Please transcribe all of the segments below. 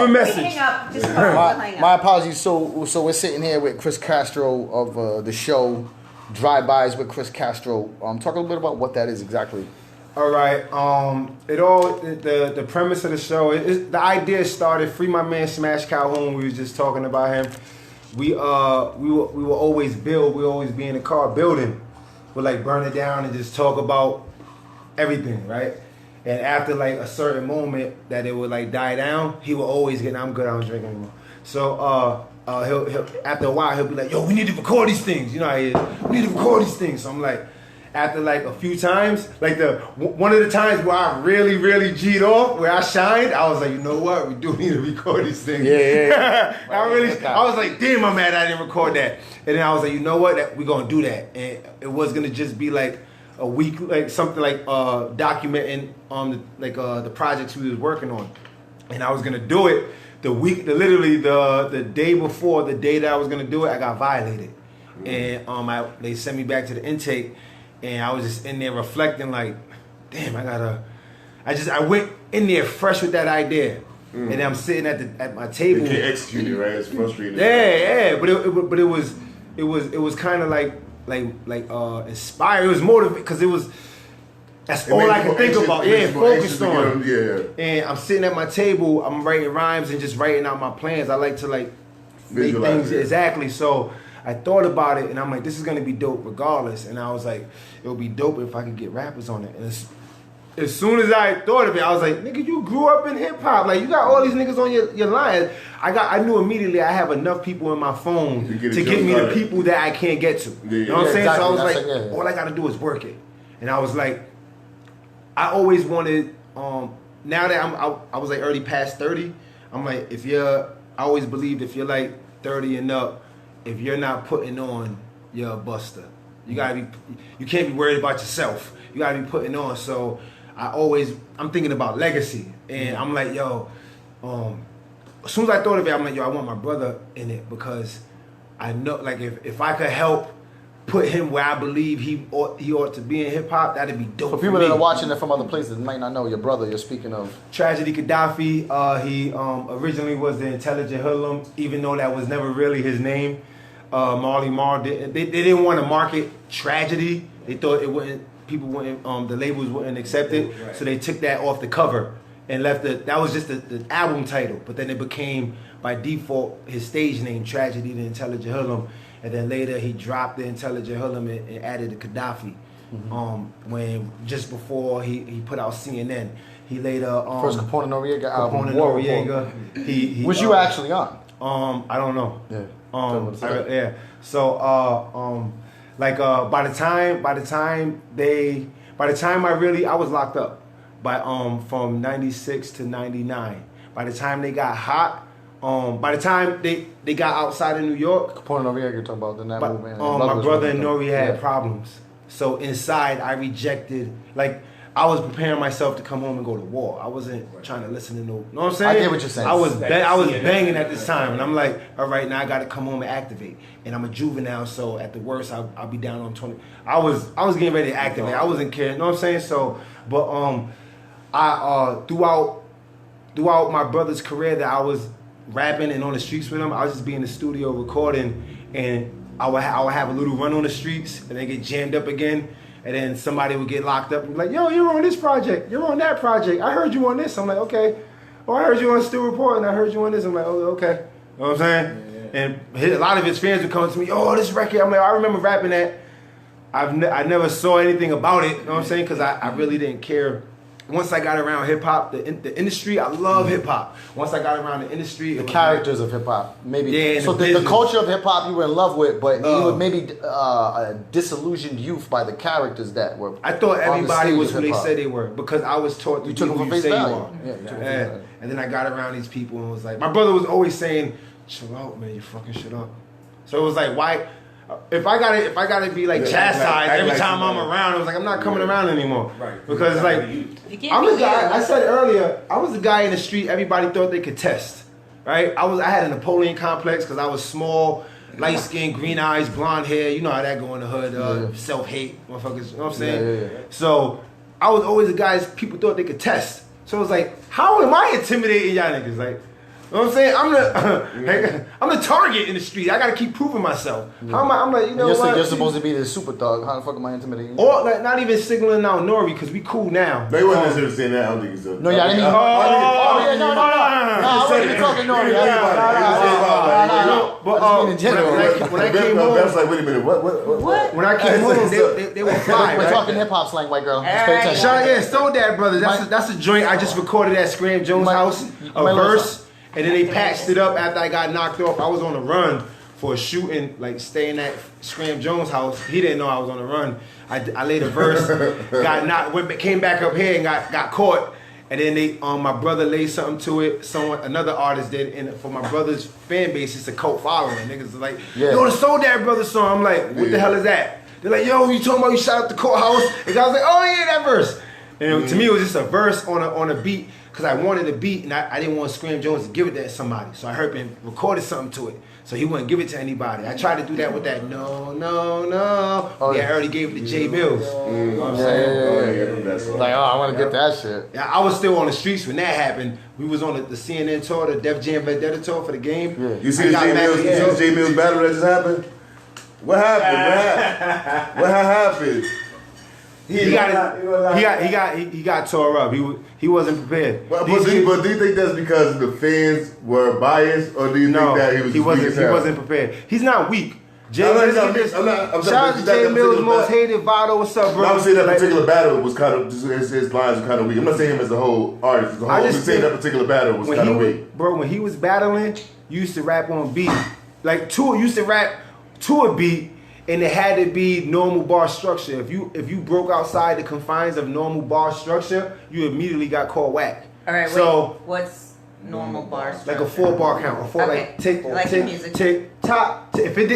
a message. Hang up. Just hang up. My apologies. So we're sitting here with Chris Castro of the show Drive-Bys with Chris Castro. Talk a little bit about what that is exactly. All right. The premise of the show, the idea started. Free my man Smash Calhoun. We was just talking about him. We will always build. We always be in the car building. We'll like burn it down and just talk about everything, right? And after like a certain moment that it would like die down, he will always get. I'm good. I don't drink anymore. So he'll after a while he'll be like, yo, we need to record these things. You know how he is. We need to record these things. So I'm like. After like a few times, like one of the times where I really G'd off, where I shined, I was like, you know what, we do need to record these things. Yeah. I was like, damn, I'm mad I didn't record that. And then I was like, you know what, we're gonna do that. And it was gonna just be like a week, like something like documenting the projects we was working on. And I was gonna do it literally the day before the day that I was gonna do it, I got violated. And they sent me back to the intake. And I was just in there reflecting like, damn, I went in there fresh with that idea. And I'm sitting at my table. You can't execute it, right? It's frustrating. Yeah. But it was kind of like inspired. It was motivated because that's all I could think about. Yeah, focused on. And I'm sitting at my table, I'm writing rhymes and just writing out my plans. I like to like make things exactly. So I thought about it and I'm like, this is gonna be dope regardless. And I was like, it would be dope if I could get rappers on it. And as soon as I thought of it, I was like, nigga, you grew up in hip hop. Like you got all these niggas on your line. I knew immediately I have enough people in my phone to get me the people that I can't get to. You know what I'm saying? Exactly. So I was like, all I gotta do is work it. And I was like, I always wanted, now that I was like already past 30, I'm like, I always believed if you're like 30 and up, if you're not putting on, you're a buster. You can't be worried about yourself. You gotta be putting on. So I'm thinking about legacy. And I'm like, yo, as soon as I thought of it, I'm like, yo, I want my brother in it because I know, like, if I could help put him where I believe he ought to be in hip hop, that'd be dope. For people that are watching it from other places might not know your brother you're speaking of. Tragedy Khadahfi. He originally was the Intelligent Hoodlum, even though that was never really his name. Marley Marl they didn't want to market Tragedy. They thought the labels wouldn't accept it, right. So they took that off the cover and left that was just the album title. But then it became by default his stage name, Tragedy the Intelligent Hoodlum. And then later he dropped the Intelligent Hoodlum and added the Khadahfi. When just before he put out CNN, he later first Capone Noriega album. Capone Noriega. He was you actually on? I don't know. Yeah. Yeah. So by the time I was locked up from 96 to 99. By the time they got hot, by the time they got outside of New York, Capone Noriega talking about the that movement. My brother and Nori had problems. So inside I rejected, like I was preparing myself to come home and go to war. I wasn't trying to listen to no. You know what I'm saying? I get what you're saying. I was banging at this time, and I'm like, all right, now I got to come home and activate. And I'm a juvenile, so at the worst, I'll be down on 20. I was getting ready to activate. I wasn't caring. You know what I'm saying? So, but I throughout my brother's career that I was rapping and on the streets with him, I was just be in the studio recording, and I would have a little run on the streets, and then get jammed up again. And then somebody would get locked up and be like, yo, you're on this project. You're on that project. I heard you on this. I'm like, okay. Oh, I heard you on Still Report and I heard you on this. I'm like, oh, okay. You know what I'm saying? Yeah. And a lot of his fans would come to me, oh, this record. I'm like, I remember rapping that. I never saw anything about it. You know what I'm saying? Because I really didn't care. Once I got around hip hop, the industry, I love hip hop. Once I got around the industry, the characters of hip hop, maybe. Yeah, so the culture of hip hop you were in love with, but you were maybe a disillusioned youth by the characters that were. I thought everybody was who they said they were because I was taught you took them for face value. Yeah. And then I got around these people and was like, my brother was always saying, "Chill out, man, you fucking shut up." So it was like, why? If I gotta be like chastised every time I'm around, I was like, I'm not coming around anymore. Right. Because it's like, I'm a guy, I said earlier, I was the guy in the street everybody thought they could test. Right? I had a Napoleon complex because I was small, light skin, green eyes, blonde hair. You know how that go in the hood, self-hate, motherfuckers, you know what I'm saying? Yeah. So I was always the guy people thought they could test. So it was like, how am I intimidating y'all niggas? Like, You know what I'm saying? I'm the target in the street. I gotta keep proving myself. How am I? I'm like, you know what? You're supposed to be the super thug. How the fuck am I intimidating you? Or like, not even signaling out Nori because we cool now. They wasn't necessarily saying that. I don't think so. No, yeah, I didn't mean. No, I wasn't even talking Nori. But when I came home, that's like, wait a minute, what? When I came home, they were fly. We're talking hip hop slang, white girl. Just pay attention. Yeah, Soul Dad Brothers. That's a joint I just recorded at Scram Jones' house. A verse. And then they patched it up after I got knocked off. I was on the run for a shooting, like staying at Scram Jones' house. He didn't know I was on the run. I laid a verse, got knocked, came back up here and got caught. And then my brother laid something to it. Another artist did. And for my brother's fan base, it's a cult following. Niggas are like, yo, the Soul Dad Brothers song. I'm like, what the hell is that? They're like, yo, you talking about you shot up the courthouse? And I was like, oh yeah, that verse. And to me, it was just a verse on a beat. Because I wanted a beat and I didn't want Scram Jones to give it to somebody. So I heard him recorded something to it. So he wouldn't give it to anybody. I tried to do that with that no. Oh, yeah, I already gave it to J Mills. You know what I'm saying? Like, I want to get that shit. Yeah, I was still on the streets when that happened. We was on the CNN tour, the Def Jam Vendetta tour for the game. Yeah. You see the J Mills battle that just happened? What happened? What happened? He got tore up. He wasn't prepared. But do you think that's because the fans were biased, or do you think that he wasn't prepared? He's not weak. Shout out to J Mills, most hated. Vado, what's up, bro? I'm saying that particular battle was kind of his lines were kind of weak. I'm not saying him as a whole artist. I'm just saying that particular battle was kind of weak. Bro, when he was battling, you used to rap on beat. Like used to rap to a beat. And it had to be normal bar structure. If you broke outside the confines of normal bar structure, you immediately got called whack. All right, so what's normal bar structure? Like a 4-bar count. Okay. Tick, top. If it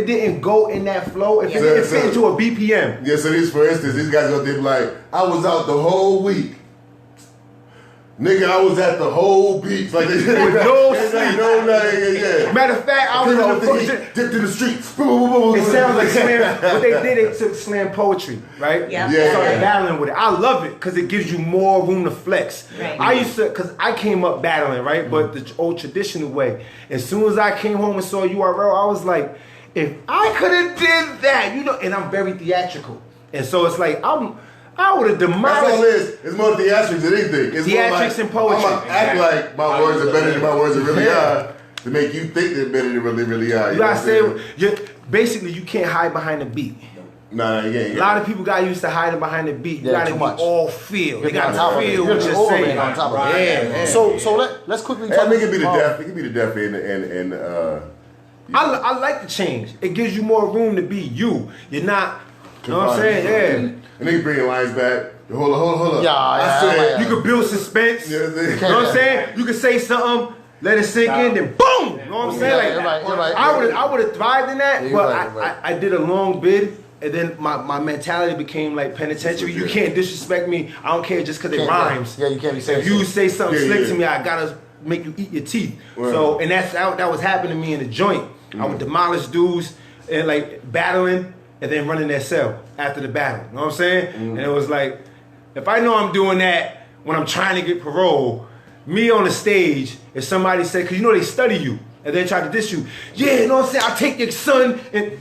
didn't go in that flow, if it didn't fit into a BPM. Yeah, so for instance, these guys out there like, I was out the whole week. Nigga, I was at the whole beach. Like, with no sleep. Matter of fact, I was in the dipped in the streets. It sounds like slam. What they did, they took slam poetry, right? Yeah. Started battling with it. I love it because it gives you more room to flex. Right. I used to, because I came up battling, right? But the old traditional way. As soon as I came home and saw URL, I was like, if I could have did that, and I'm very theatrical. And so it's like, I would have demolished. That's all it is. It's more theatrics than anything. It's theatrics and poetry. I'm gonna act like my words are better than my words really are to make you think they're better than really are. You gotta say, basically, you can't hide behind the beat. Nah, you can't. A lot of people got used to hiding behind the beat. You gotta be all feel. You gotta feel what you're saying. On top of it. Yeah. So let's quickly talk. It could be the deaf and I like the change. It gives you more room to be you. You're not. You know what I'm saying? Yeah. And they can bring your lines back. Hold up. Yeah. You could build suspense. You know what I'm saying? You could say something, let it sink in, then boom. You know what I'm saying? I would have thrived in that, but I did a long bid. And then my mentality became like penitentiary. You can't disrespect me. I don't care just because it rhymes. Yeah, you can't be saying. If you say something slick to me, I gotta make you eat your teeth. Right. So, and that was happening to me in the joint. I would demolish dudes and like battling. And then running their cell after the battle. You know what I'm saying? And it was like, if I know I'm doing that when I'm trying to get parole, me on the stage, if somebody said, because they study you, and they try to diss you, you know what I'm saying? I'll take your son and...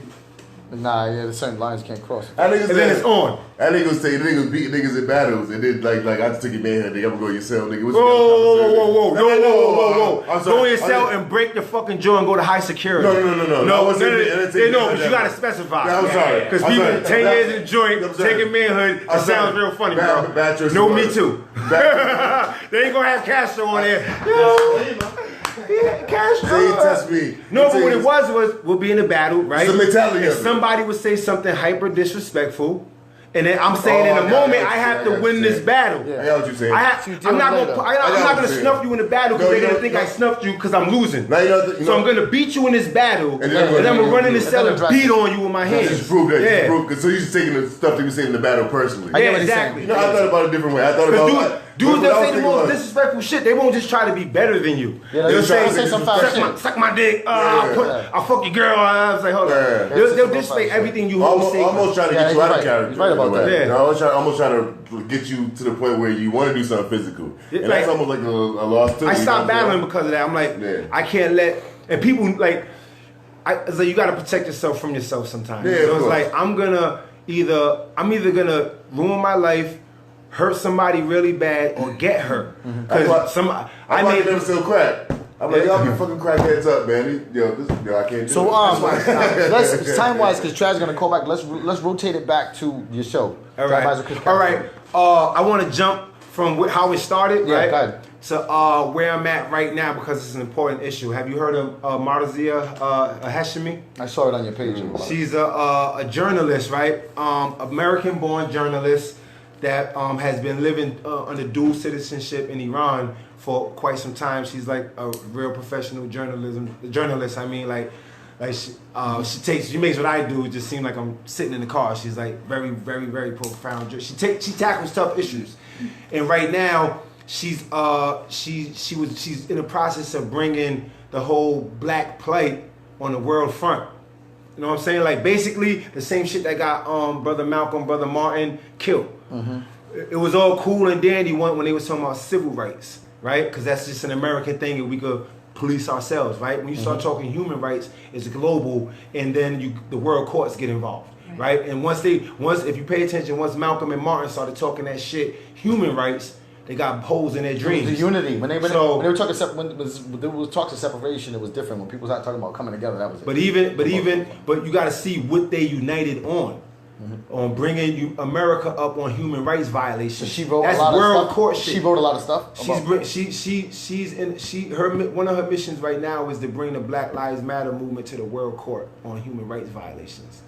Nah, the certain lines can't cross. And then it's on. That niggas say niggas beat niggas in battles, and then like I just took your manhood, nigga. I'm gonna go your cell, nigga. Whoa. Go in your cell and break the fucking jaw and go to high security. No. But you gotta specify. I'm sorry. Because people 10 years in the joint taking manhood, it sounds real funny, bro. No, me too. They ain't gonna have Castro on there. Yeah, Castro. So you test me. No, but what it was we'll be in a battle, right? It's the mentality. And somebody would say something hyper disrespectful. And then I'm saying in a moment I have to win this battle. I got what you're saying. I'm not gonna snuff you in the battle because they're gonna think I snuffed you because I'm losing. So I'm gonna beat you in this battle, and then I'm gonna run in the cell and beat on you with my hands. Just prove that. Yeah. So you're just taking the stuff that you say in the battle personally. Yeah, exactly. I thought about it a different way. I thought about Dudes that say the most disrespectful shit, they won't just try to be better than you. Yeah, they'll say suck my dick, I'll fuck your girl. I was like, hold on. They'll display everything you say. Almost trying to get you out of character. He's right about that. Yeah. Almost trying to get you to the point where you want to do something physical. And that's almost like a lost too. I stopped battling because of that. I'm like, I can't let, and people like, so you got to protect yourself from yourself sometimes. Yeah, so it's like, I'm either gonna ruin my life, hurt somebody really bad, or get hurt. Because I might never sell crack. I'm like, y'all be fucking crackheads up, man. I can't do it. So let's time wise, because Trad's gonna call back. Let's rotate it back to your show. All right. I want to jump from how it started. Yeah, right? go ahead. So where I'm at right now, because it's an important issue. Have you heard of Marzia Hashemi? I saw it on your page. She's a journalist, right? American-born journalist that has been living under dual citizenship in Iran for quite some time. She's like a real professional journalist. I mean, she makes what I do just seem like I'm sitting in the car. She's like very, very, very profound. She tackles tough issues, and right now she's in the process of bringing the whole black plight on the world front. You know what I'm saying? Like basically the same shit that got Brother Malcolm, Brother Martin killed. Mm-hmm. It was all cool and dandy when they was talking about civil rights, right? Because that's just an American thing, and we could police ourselves, right? When you start talking human rights, it's global, and then the world courts get involved, right? And once if you pay attention, once Malcolm and Martin started talking that shit, human rights, they got holes in their dreams. The unity. When they were talking when there was talks of separation, it was different. When people started talking about coming together, that was it. But you got to see what they united on. Mm-hmm. On bringing America up on human rights violations. So she wrote That's a lot world of stuff. Court shit. She wrote a lot of stuff. One of her missions right now is to bring the Black Lives Matter movement to the World Court on human rights violations.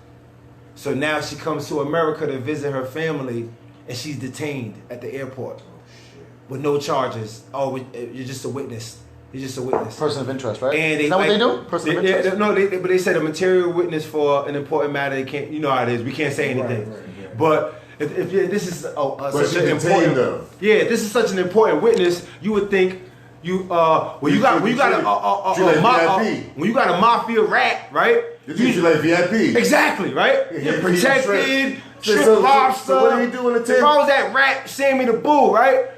So now she comes to America to visit her family, and she's detained at the airport with no charges. Oh, you're just a witness. You're just a witness. Person of interest, right? And is that what they do? Person of interest? But they said a material witness for an important matter. They can't. You know how it is. We can't say anything. Right. But if this is such an important, this is such an important witness. You would think when you got a mafia rat, right? You like VIP. Exactly, right? You're protected. Shrimp, lobster. So what are you doing? If I was that rat, Sammy the Bull, right?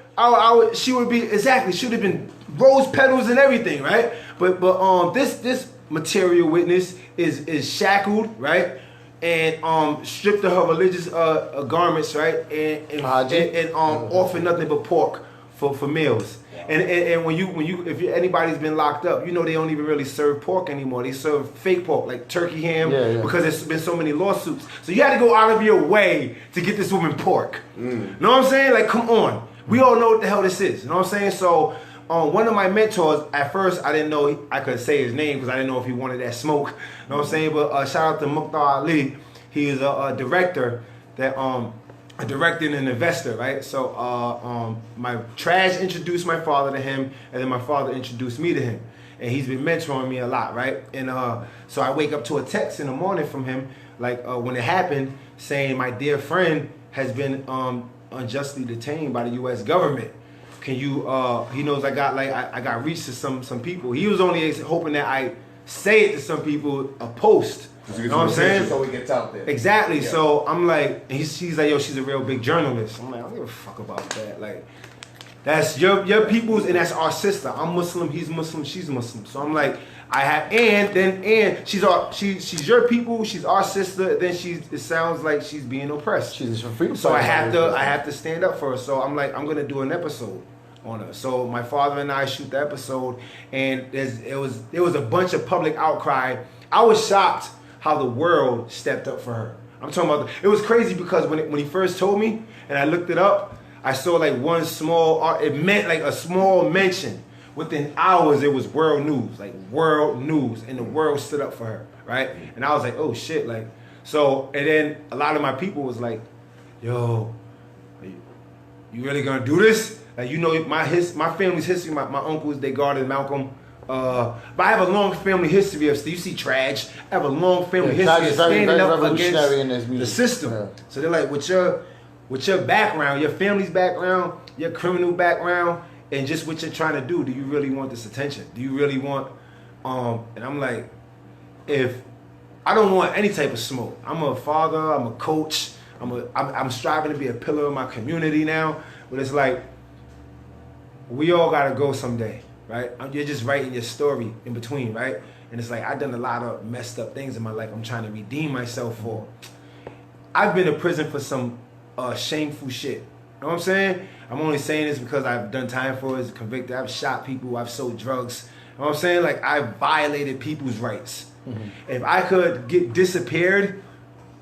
She would be exactly. Should have been rose petals and everything, right? But this material witness is shackled, right? And stripped of her religious garments, right? And offer nothing but pork for meals. And if anybody's been locked up, you know they don't even really serve pork anymore. They serve fake pork, like turkey ham, because there's been so many lawsuits. So you had to go out of your way to get this woman pork. Know what I'm saying? Like, come on. We all know what the hell this is. You know what I'm saying? So one of my mentors, at first I didn't know I could say his name because I didn't know if he wanted that smoke. You know what I'm saying? But shout out to Mukhtar Ali. He is a director that a director and an investor, right? So my Trash introduced my father to him, and then my father introduced me to him. And he's been mentoring me a lot, right? And so I wake up to a text in the morning from him, like when it happened, saying my dear friend has been unjustly detained by the U.S. government. Can you? He knows I got reached to some people. He was only hoping that I say it to some people, a post. You know what I'm saying? So it gets out there. Exactly. Yeah. So I'm like, he's like, yo, she's a real big journalist. I'm like, I don't give a fuck about that. Like, that's your people's, and that's our sister. I'm Muslim, he's Muslim, she's Muslim. So I'm like, she's your people, she's our sister. Then it sounds like she's being oppressed. She's a freedom. So I have to stand up for her. So I'm like, I'm gonna do an episode on her. So my father and I shoot the episode, and there was a bunch of public outcry. I was shocked how the world stepped up for her. I'm talking about, it was crazy because when he first told me, and I looked it up, I saw like one small, it meant like a small mention. Within hours, it was world news, and the world stood up for her, right? And I was like, oh shit, like, so, and then a lot of my people was like, yo, you really gonna do this? Like, you know, my family's history, my uncles, they guarded Malcolm. But I have a long family history of, you see Trash, I have a long family history of standing up against the system. Yeah. So they're like, with your with your background, your family's background, your criminal background, and just what you're trying to do, do you really want this attention? Do you really want, and I'm like, if I don't want any type of smoke. I'm a father, I'm a coach, I'm striving to be a pillar of my community now, but it's like, we all gotta go someday, right? You're just writing your story in between, right? And it's like, I've done a lot of messed up things in my life I'm trying to redeem myself for. I've been to prison for some shameful shit. You know what I'm saying? I'm only saying this because I've done time for it, convicted, I've shot people, I've sold drugs. You know what I'm saying? Like, I've violated people's rights. Mm-hmm. If I could get disappeared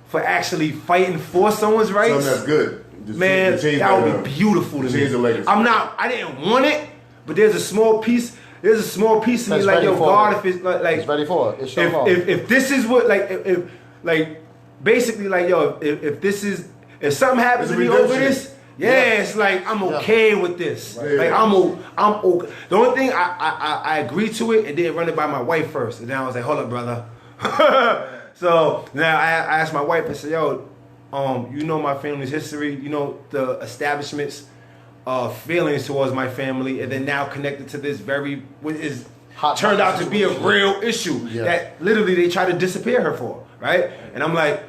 for actually fighting for someone's rights, something that's good. Man, that would be beautiful to me. I didn't want it, but there's a small piece of me like, yo, God, if it's like, it's ready for it. If this is what, like, basically, like, yo, if something happens to me over this, it's like, I'm okay with this. Right. Like, I'm okay. The only thing, I agreed to it and then run it by my wife first. And then I was like, hold up, brother. So now I asked my wife and said, yo, you know my family's history, you know the establishment's feelings towards my family, and then now connected to this turned out to be a real issue that literally they tried to disappear her for, right? And I'm like,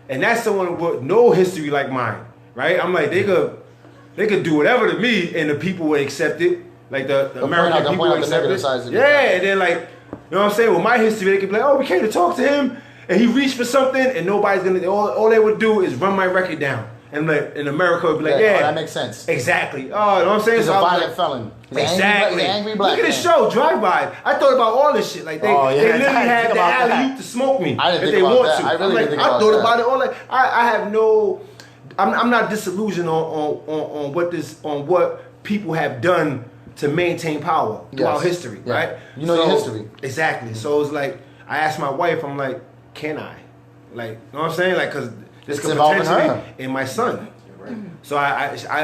and that's someone with no history like mine, right? I'm like, they could do whatever to me, and the people would accept it, like the American people would accept it. Yeah, and then like, you know what I'm saying? With my history, they could be like, oh, we came to talk to him, and he reached for something, and nobody's gonna. All they would do is run my record down, and like in America, would be like, that makes sense. Exactly. Oh, you know what I'm saying? He's a violent felon. Exactly. He's an angry black Look at the show, Drive By. I thought about all this shit. Like they literally had the alley-oop to smoke me if they want to. I really didn't think I thought about it all. Like I have no. I'm not disillusioned on what people have done to maintain power throughout history, right? You know your history. Exactly. So it's like, I asked my wife, I'm like, can I? Like, you know what I'm saying? Like, because this could potentially and my son. Right. So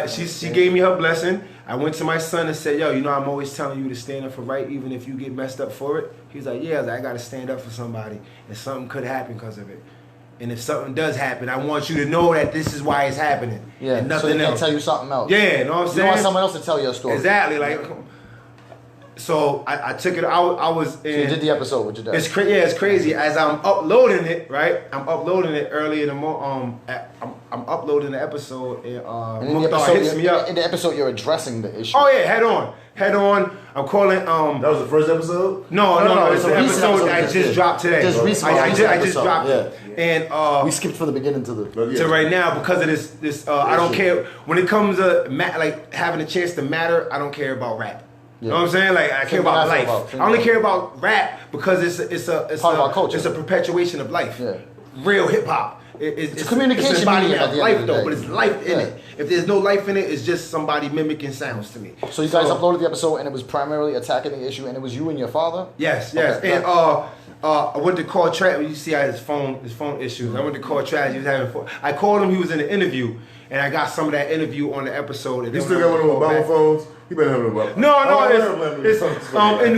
she gave me her blessing. I went to my son and said, yo, you know, I'm always telling you to stand up for right, even if you get messed up for it. He's like, yeah, I got to stand up for somebody, and something could happen because of it. And if something does happen, I want you to know that this is why it's happening. Yeah, and nothing so they else. Can tell you something else. Yeah, you know what I'm saying? You want someone else to tell your story. Exactly. Like, so I took it. I was in. So you did the episode with your dad. It's crazy. As I'm uploading it, right? I'm uploading it early in the morning. I'm uploading the episode, and Mukhtar hits me up. In the episode, you're addressing the issue. Oh yeah, head on. I'm calling. That was the first episode. No. It's the episode that just dropped today. Just recently. I just dropped it. And we skipped from the beginning to right now because of this. I don't care when it comes to like having a chance to matter. I don't care about rap. You know what I'm saying? Like, I care about life. I only care about rap because it's part of our culture. It's a perpetuation of life. Yeah. Real hip hop. It's a communication embodiment of life though, but it's life in it. If there's no life in it, it's just somebody mimicking sounds to me. So you guys uploaded the episode and it was primarily attacking the issue, and it was you and your father? Yes. Okay. And I went to call Trav. You see how his phone issues. I went to call Trav. He was having phone. I called him. He was in an interview, and I got some of that interview on the episode. You still got one of those Obama phones? You better have one of those. No. In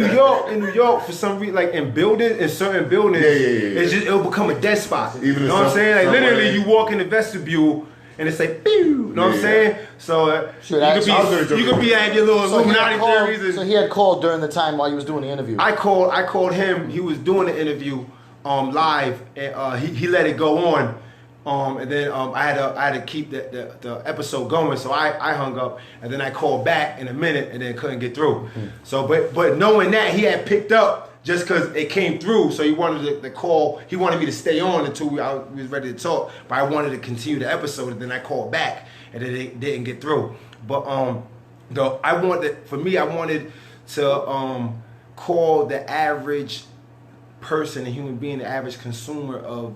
New York, for some reason, like in certain buildings, it'll become a dead spot. You know what I'm saying? Like literally, you walk in the vestibule. And it's like, pew, you know what I'm saying? So you could be at your little Illuminati theories. So he had called during the time while he was doing the interview. I called him. He was doing the interview live, and he let it go on. And then I had to keep the episode going, so I hung up, and then I called back in a minute, and then couldn't get through. Mm-hmm. So, but knowing that he had picked up. Just because it came through, so he wanted the call. He wanted me to stay on until we was ready to talk. But I wanted to continue the episode, and then I called back, and it didn't get through. But I wanted to call the average person, a human being, the average consumer of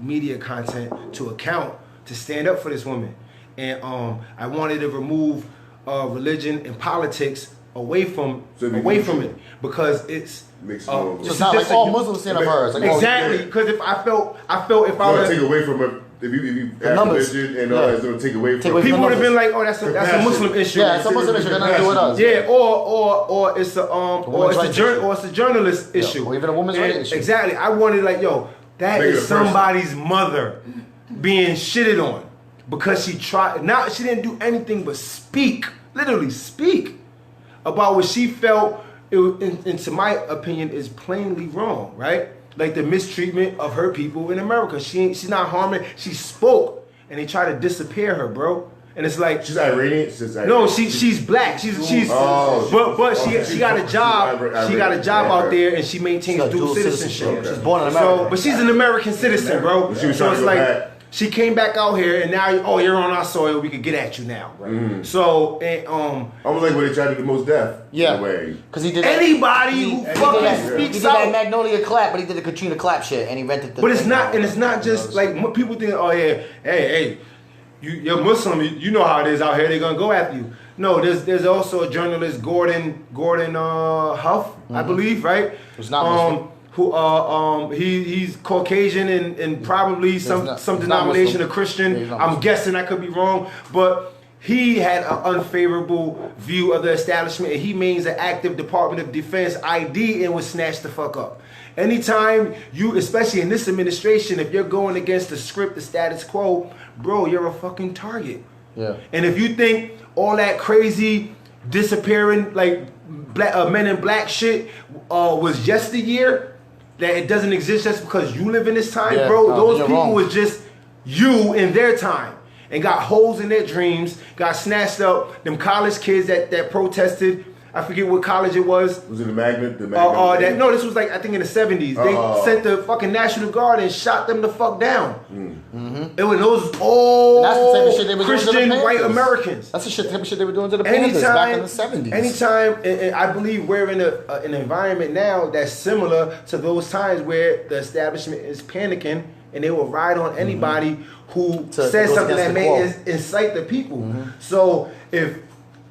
media content to account to stand up for this woman, and I wanted to remove religion and politics away from it because it's. So it's not like all Muslims stand up for her. Like, exactly, because if I felt if I was take away from her, if you have religion and all that's going to take away from people would have been like, oh, that's a Muslim issue. Yeah, it's a Muslim issue. They're not doing us. Yeah, or it's a journalist issue, or even a woman's rights issue. Exactly. I wanted like, yo, that is somebody's mother being shitted on. because she tried. Now she didn't do anything but speak, literally speak about what she felt. And to my opinion, is plainly wrong, right? Like the mistreatment of her people in America. She's not harming. She spoke, and they try to disappear her, bro. And it's like she's Iranian. No, she's black. She's she got a job. She got a job out there, and she maintains dual citizenship. Okay. She's born in America. But she's an American citizen, bro. So it's like she came back out here, and now you're on our soil. We could get at you now. Right? Mm. So I was like when they tried to do Mos Def. Yeah, because he did anybody who fucking speaks out. He did that Magnolia clap, but he did the Katrina clap shit, and he rented the. But it's not, and it's not just like people think. Oh yeah, hey. You're Muslim, you know how it is out here. They're gonna go after you. No, there's also a journalist, Gordon Huff, I believe, right? Who's not Muslim. He's Caucasian and probably some denomination of Christian. I'm guessing, I could be wrong, but he had an unfavorable view of the establishment, and he means an active Department of Defense ID and was snatched the fuck up. Anytime you, especially in this administration, if you're going against the script, the status quo, bro, you're a fucking target. Yeah. And if you think all that crazy disappearing, like men in black shit was yesteryear, that it doesn't exist just because you live in this time, bro, those people was just you in their time. And got holes in their dreams, got snatched up. Them college kids that protested, I forget what college it was. Was it the Magnet? No, this was like, I think in the 70s. They sent the fucking National Guard and shot them the fuck down. Mm-hmm. It was those all that's the type of shit they were Christian doing to the white Americans. That's the type of shit they were doing to the Panthers back in the 70s. Anytime, and I believe we're in an environment now that's similar to those times where the establishment is panicking and they will ride on anybody who says something that may incite the people. So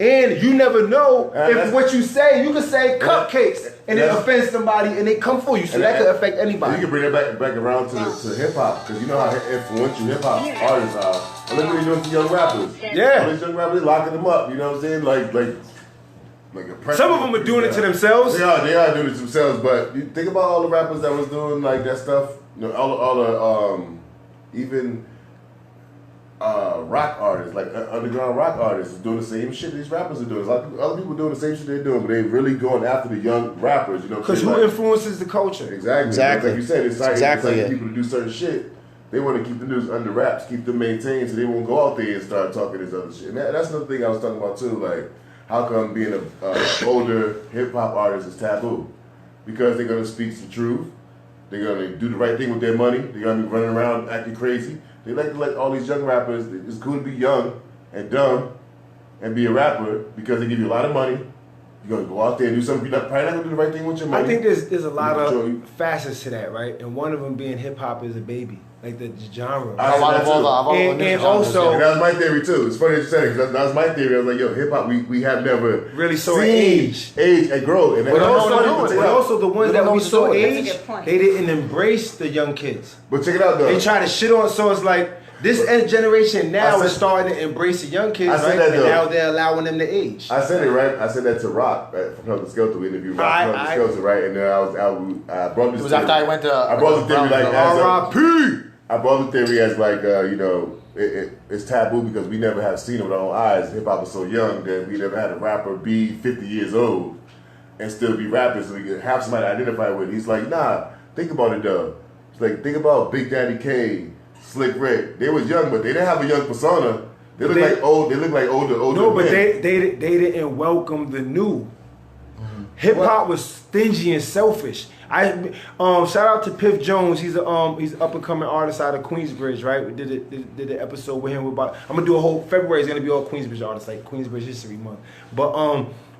and you never know if what you say, you can say cupcakes and it offends somebody and they come for you. So that could affect anybody. You can bring that back around to hip hop, because you know how influential hip hop artists are. And look what they're doing to young rappers. Yeah. All these young rappers, locking them up. You know what I'm saying? Like some of them are doing it to themselves. They are doing it to themselves. But you think about all the rappers that was doing like that stuff. You know, all the even rock artists, like underground rock artists, is doing the same shit these rappers are doing. A lot of other people doing the same shit they're doing, but they really going after the young rappers. You know, because who influences the culture? Exactly. Like you said, it's like people to do certain shit. They want to keep the news under wraps, keep them maintained, so they won't go out there and start talking this other shit. And that's another thing I was talking about too. Like, how come being an older hip hop artist is taboo? Because they're gonna speak the truth. They're gonna do the right thing with their money. They're gonna be running around acting crazy. They like to let all these young rappers. It's cool to be young and dumb and be a rapper because they give you a lot of money. You're gonna go out there and do something. You're probably not gonna do the right thing with your money. I think there's a lot of facets to that, right? And one of them being hip hop is a baby, like the genre. And also, that was my theory too. It's funny that you said it, because that was my theory. I was like, yo, hip hop, we have never really saw age and grow. And but also the ones that we saw age, they didn't embrace the young kids. But check it out though. They try to shit on. So it's like this generation now is starting to embrace the young kids, right? And now they're allowing them to age. I said it right. I said that to Rock from Helter Skelter. We interviewed Rock from Helter Skelter, right? And then I brought this. It was after I went to. I brought the theory like R.I.P. I brought the theory as like you know it's taboo because we never have seen it with our own eyes. Hip hop was so young that we never had a rapper be 50 years old and still be rapping, so we could have somebody to identify with. He's like, nah, think about it though. It's like, think about Big Daddy Kane, Slick Rick. They was young, but they didn't have a young persona. They look like old. They look like older. No, but they didn't welcome the new. Hip hop was stingy and selfish. Shout out to Piff Jones. He's an up and coming artist out of Queensbridge, right? We did an episode with him about. I'm gonna do a whole February is gonna be all Queensbridge artists, like Queensbridge History Month. But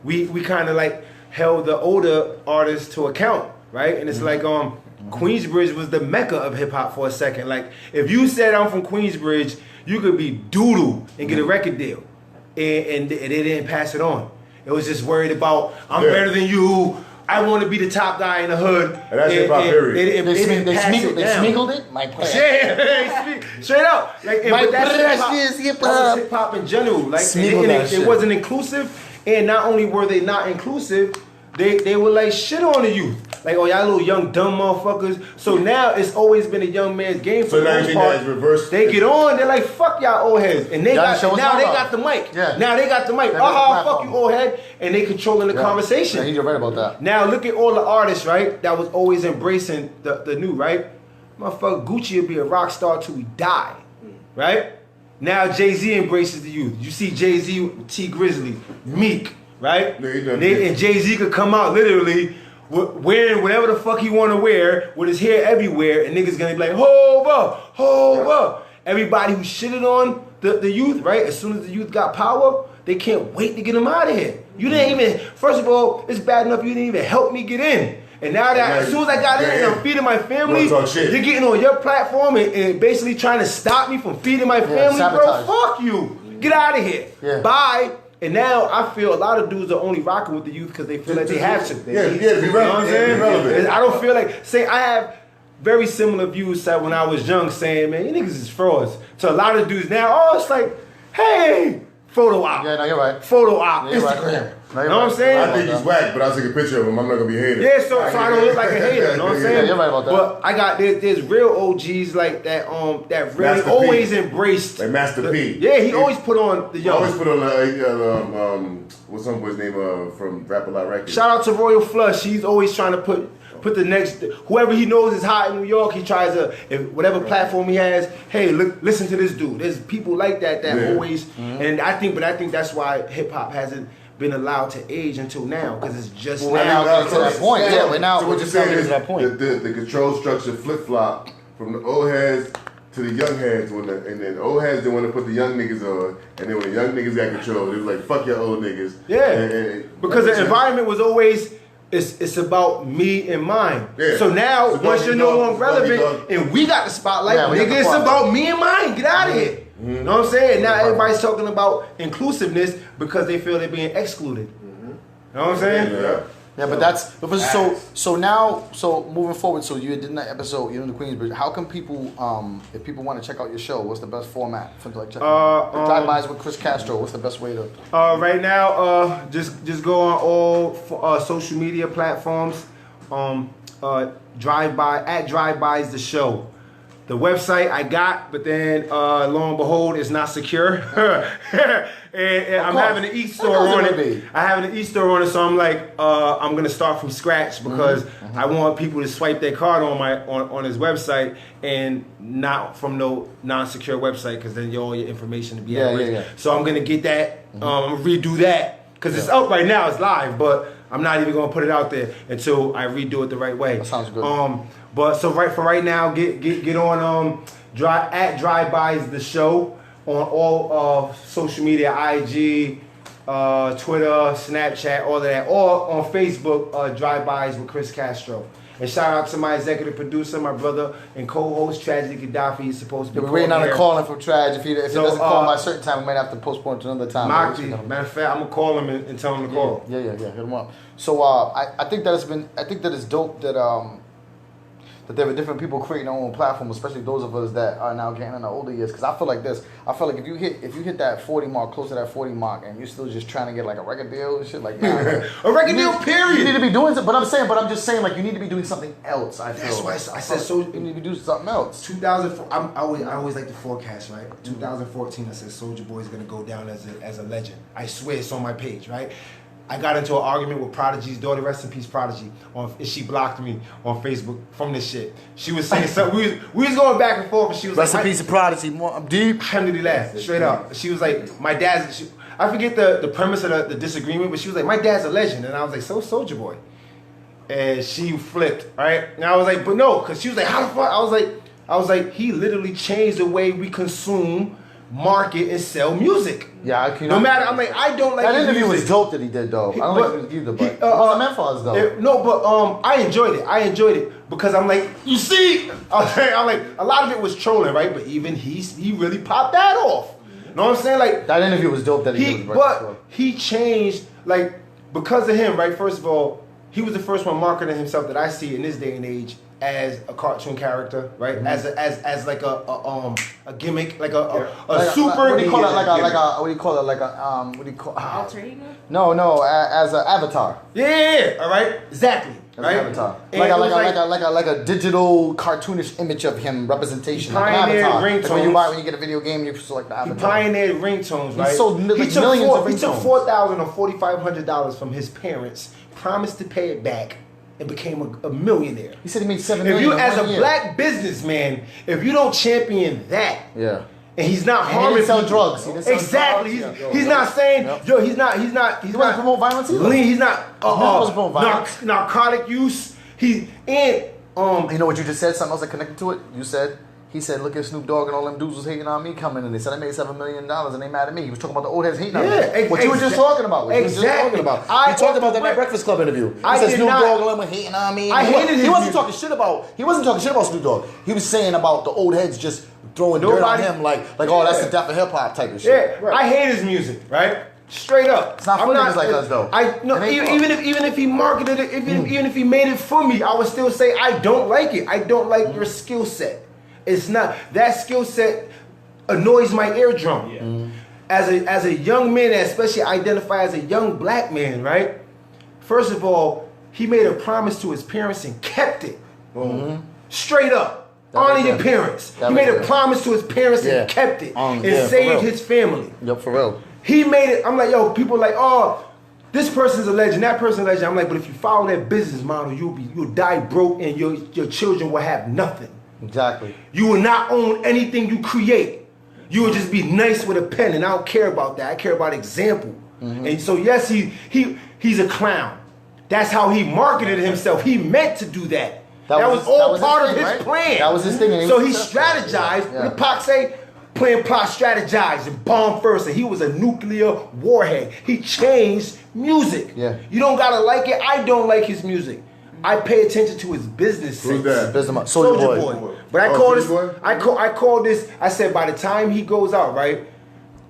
we kind of like held the older artists to account, right? And it's like Queensbridge was the mecca of hip hop for a second. Like if you said I'm from Queensbridge, you could be doodle and get a record deal, and they didn't pass it on. It was just worried about I'm better than you. I want to be the top guy in the hood. And that's hip hop period. They smiggled it? My Yeah, straight up. Like, but that's hip hop in general. Like, it wasn't inclusive. And not only were they not inclusive, they were like shit on the youth. like, oh, y'all little young dumb motherfuckers. So now it's always been a young man's game. So now you guys reverse. They get on, they're like, fuck y'all old heads. And they got the mic. Yeah. Now they got the mic. Fuck you, old head. And they controlling the conversation. Yeah, you're right about that. Now look at all the artists, right, that was always embracing the new, right? Motherfucker, Gucci will be a rock star till we die, right? Now Jay-Z embraces the youth. You see Jay-Z, T Grizzly, Meek, right? And Jay-Z could come out literally wearing whatever the fuck he want to wear with his hair everywhere, and niggas gonna be like, hold up. Everybody who shitted on the youth, right? As soon as the youth got power, they can't wait to get him out of here. You didn't even, first of all, it's bad enough you didn't even help me get in. And now that as soon as I got in and I'm feeding my family, you're getting on your platform and basically trying to stop me from feeding my family, bro. Fuck you. Get out of here. Yeah. Bye. And now I feel a lot of dudes are only rocking with the youth because they feel like they have to. Be relevant. You know what I'm saying? I don't feel like, I have very similar views that when I was young saying, man, you niggas is frauds. To a lot of dudes now, it's like, hey, photo op. Yeah, no, you're right. Photo op. Yeah, Instagram. You know what I'm saying? I think he's whack, but I'll take a picture of him. I'm not gonna be a hater. Yeah, so I don't look like a hater. You know what I'm saying? Yeah, you're right about that. But I got there's real OGs like that that really Master always P. embraced like Master P. Yeah, he always put on the young. Always put on what's some boy's name from Rap A Lot Records. Shout out to Royal Flush. He's always trying to put the next whoever he knows is hot in New York. He tries to whatever platform he has. Hey, listen to this dude. There's people like that always. And I think that's why hip hop hasn't been allowed to age until now, because it's just now getting to that point. Yeah, we're now. So what you're saying is that point. The control structure flip flop from the old heads to the young heads, and then old heads didn't want to put the young niggas on, and then when the young niggas got control, they was like, fuck your old niggas. Yeah, because the environment was always. It's about me and mine. Yeah. So now, once you're no longer relevant and we got the spotlight, nigga, it's about me and mine. Get out of here. Mm-hmm. You know what I'm saying? Now everybody's talking about inclusiveness because they feel they're being excluded. Mm-hmm. You know what I'm saying? Yeah, but so moving forward, so you did that episode, you're in the Queensbridge. How can people, if people want to check out your show, what's the best format for like checking? Drive-bys with Chris Castro. What's the best way to? Right now, just go on all social media platforms. Drive-bys the show. The website I got, but then lo and behold, it's not secure. and I'm having an e-store on it. I have an e-store on it, so I'm like, I'm gonna start from scratch because I want people to swipe their card on his website and not from no non-secure website, because then all your information to be at risk. So I'm gonna get that. I'm gonna redo that because it's up right now. It's live, but I'm not even gonna put it out there until I redo it the right way. That sounds good. But so right now, get on Drive-Bys the show on all social media, IG, Twitter, Snapchat, all of that, or on Facebook, Drive-Bys with Chris Castro. And shout out to my executive producer, my brother and co-host, Tragedy Khadahfi. He's supposed to be we're waiting on a calling from Trag. If he doesn't call by a certain time, we might have to postpone to another time. Matter of fact, I'm gonna call him and tell him to call. Yeah, hit him up. So I think that it's dope that there are different people creating their own platform, especially those of us that are now getting in the older years. Because I feel like this. I feel like if you hit that 40 mark, close to that 40 mark, and you're still just trying to get like a record deal and shit like that. A record deal, period. You need to be doing something. But I'm just saying, like, you need to be doing something else. I feel. That's why I said so. You need to be doing something else. 2004. I always like to forecast, right? 2014. I said Soulja Boy is gonna go down as a legend. I swear it's on my page, right? I got into an argument with Prodigy's daughter, rest in peace, Prodigy. She blocked me on Facebook from this shit. She was saying something. We was going back and forth, and she was rest in peace of Prodigy. I'm deep. Alhamdulillah, straight up. She was like, my dad's. I forget the premise of the disagreement, but she was like, my dad's a legend, and I was like, so Soulja Boy. And she flipped, right? And I was like, but no, because she was like, how the fuck? I was like, he literally changed the way we consume, market, and sell music. Yeah, no matter. I'm like, I don't like that interview was dope that he did though. I don't like it either, but what's meant for us though? No, but I enjoyed it because I'm like, you see, I'm like, a lot of it was trolling, right? But even he really popped that off. You know what I'm saying? Like that interview was dope that he did. But he changed, like, because of him, right? First of all, he was the first one marketing himself that I see in this day and age as a cartoon character, right? As like a gimmick, like a super. What do you call it? What do you call it? Alter ego? No, as an avatar. Yeah. All right. Exactly. As right. An avatar. Like a digital cartoonish image of him representation. Like an avatar. Like when you get a video game, you select the avatar. He pioneered ringtones, right? He sold millions of ringtones. He took $4,000 or $4,500 from his parents, promised to pay it back, and became a millionaire. He said he made $7 million. If you, as a black businessman, if you don't champion that, and he's not harming. He didn't sell drugs. He didn't sell exactly. drugs. He's not saying yo. He's not promote violence either. He's not narcotic use. You know what you just said? Something else that connected to it. He said, look at Snoop Dogg and all them dudes was hating on me coming, and they said I made $7 million and they mad at me. He was talking about the old heads hating on me. What you were just talking about. He talked about that in that Breakfast Club interview. He said Snoop Dogg and them were hating on me. He wasn't talking shit about Snoop Dogg. He was saying about the old heads just throwing dirt on him like oh, that's the death of hip hop type of shit. Yeah, right. I hate his music, right? Straight up. It's not for niggas like us though. Even if he marketed it, even if he made it for me, I would still say I don't like it. I don't like your skill set. It's not that skill set annoys my eardrum. Yeah. As a young man, especially identify as a young black man, right? First of all, he made a promise to his parents and kept it. Straight up. Honor your parents. He made a promise to his parents and kept it. And saved his family. Yep, for real. He made it. I'm like, yo, people are like, oh, this person's a legend, that person's a legend. I'm like, but if you follow that business model, you'll die broke and your children will have nothing. Exactly. You will not own anything you create. You will just be nice with a pen, and I don't care about that. I care about example. And so yes, he's a clown. That's how he marketed himself. He meant to do that. That was all part of his plan. That was his thing. So he strategized. What did Pac say? Plan, plot, strategize, and bomb first. And he was a nuclear warhead. He changed music. Yeah. You don't gotta like it. I don't like his music. I pay attention to his business. Who's that? Soulja Boy. But I call this. I call this. I said by the time he goes out, right,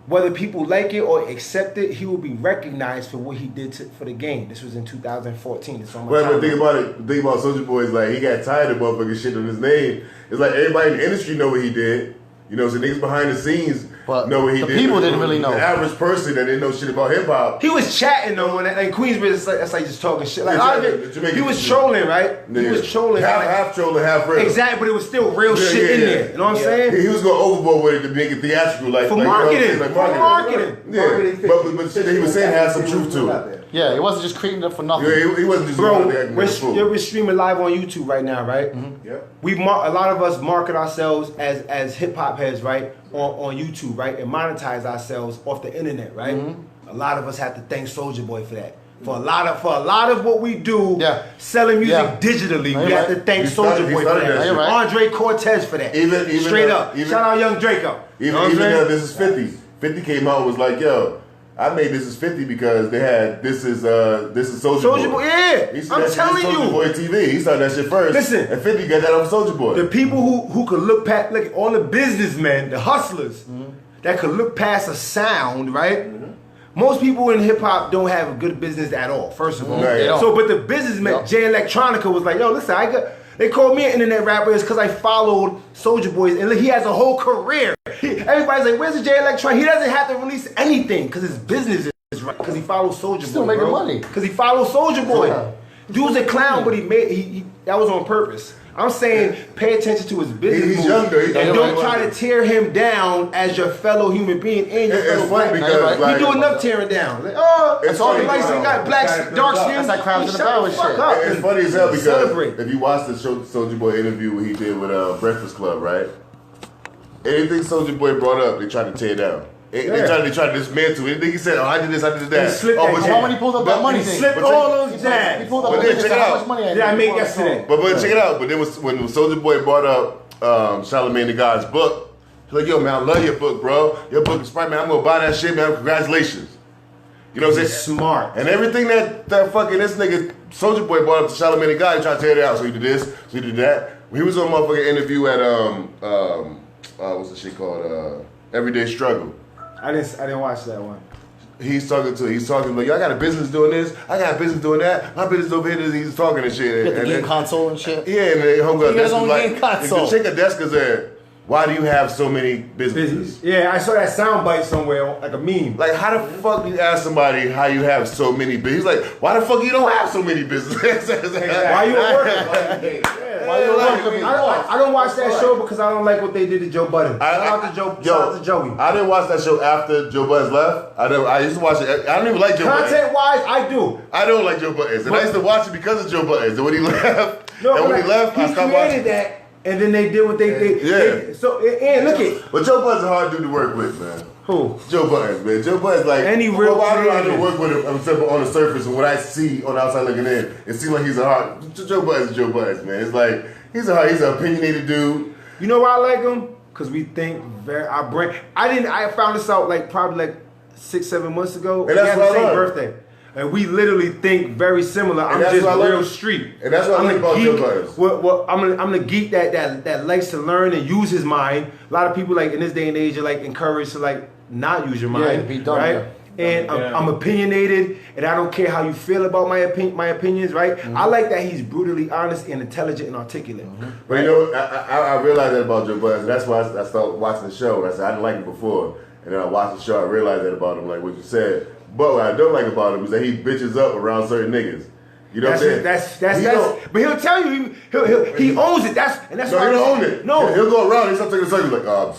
whether people like it or accept it, he will be recognized for what he did for the game. This was in 2014. It's on my but think about it. The thing about Soulja Boy is like he got tired of motherfucking shit on his name. It's like everybody in the industry know what he did. You know, so niggas behind the scenes know what he did. The people didn't really know. The average person that didn't know shit about hip hop. He was chatting though, when in Queensbridge, that's like just talking shit. Like he was trolling, right? He was trolling. Half trolling, half real. Exactly, but it was still real shit in there. You know what I'm saying? He was going overboard with it to make it theatrical, for marketing. Yeah, but shit that he was saying had some truth to it. Yeah, he wasn't just creating it for nothing. Yeah, he wasn't just. Bro, we're streaming live on YouTube right now, right? Yep. A lot of us market ourselves as hip hop heads, right? On YouTube, right? And monetize ourselves off the internet, right? A lot of us have to thank Soulja Boy for that. For a lot of what we do, selling music digitally, we have to thank Soulja Boy for that. Andre Cortez for that. Straight up. Shout out Young Draco. Even though this is 50. 50 came out and was like, yo, I made This Is 50 because they had This is Soulja Boy. Yeah, I'm telling you. Soulja Boy TV. He started that shit first. Listen, and 50 got that off Soulja Boy. The people who could look past, look, all the businessmen, the hustlers that could look past a sound, right? Most people in hip hop don't have a good business at all. First of all, but the businessman Jay Electronica was like, yo, listen, they called me an internet rapper because I followed Soulja Boy, and he has a whole career. Everybody's like, where's the Jay Electronica? He doesn't have to release anything because his business is right. Because he follows Soulja Boy. Still making money. Because he follows Soulja Boy. Dude's a clown, but he that was on purpose. I'm saying pay attention to his business. He's younger. And don't try to tear him down as your fellow human being and your fellow black. Because like, you do enough tearing down. Like, oh, it's all the lights you got black, dark skin. That's like Crowds in the Power shit. It's funny as hell because if you watch the Soulja Boy interview what he did with Breakfast Club, right? Anything Soulja Boy brought up, they tried to tear down. They tried to dismantle it. He said, "Oh, I did this, I did that." How many pulled up that money? He slipped all those jabs. He pulled up how much money I made yesterday. But check it out. But then when Soulja Boy brought up Charlamagne the God's book, he's like, "Yo, man, I love your book, bro. Your book is smart, man. I'm gonna buy that shit, man. Congratulations." You know what I'm saying? Smart. And everything that fucking this nigga Soulja Boy brought up to Charlamagne the God, he tried to tear it out. So he did this, so he did that. When he was on a motherfucking interview at what's the shit called? Everyday Struggle. I didn't watch that one. He's talking like, yo, I got a business doing this. I got a business doing that. My business over here. He's talking and shit. Get the game console and shit. Yeah, and then homegirl desk is game console. Check a desk is there. Why do you have so many businesses? Yeah, I saw that soundbite somewhere, like a meme. Like, how the fuck do you ask somebody how you have so many businesses? He's like, why the fuck you don't have so many businesses? Why you at work? I don't watch that show because I don't like what they did to Joe Budden. Shout out to Joey. I didn't watch that show after Joe Budden left. I used to watch it. I don't even like Joe Budden. Content-wise, I do. I don't like Joe Budden. And I used to watch it because of Joe Budden. And when he left, I stopped watching that. And then they did what they did. So, and look at. But Joe Budden's a hard dude to work with, man. Who? Joe Budden, man. Joe Budden's like. Any real I don't know how to work with him except for on the surface. And what I see on the outside looking in, it seems like he's a hard. Joe Budden's Joe Budden's, man. It's like, he's an opinionated dude. You know why I like him? Because we think our brain. I found this out probably 6-7 months ago. And that's why the same birthday. And we literally think very similar. I'm just real street. And that's what I like about Joe Budden. Well, I'm the geek that likes to learn and use his mind. A lot of people in this day and age are encouraged to not use your mind, be done, right? Yeah. And I'm opinionated, and I don't care how you feel about my opinions, right? Mm-hmm. I like that he's brutally honest and intelligent and articulate. Mm-hmm. But you know, I realized that about Joe Budden. And that's why I started watching the show. And I said I didn't like him before, and then I watched the show. I realized that about him, like what you said. But what I don't like about him is that he bitches up around certain niggas. You know what I'm saying? But he'll tell you he owns it. That's why he don't own it. No, he'll go around. He's taking the circle like, what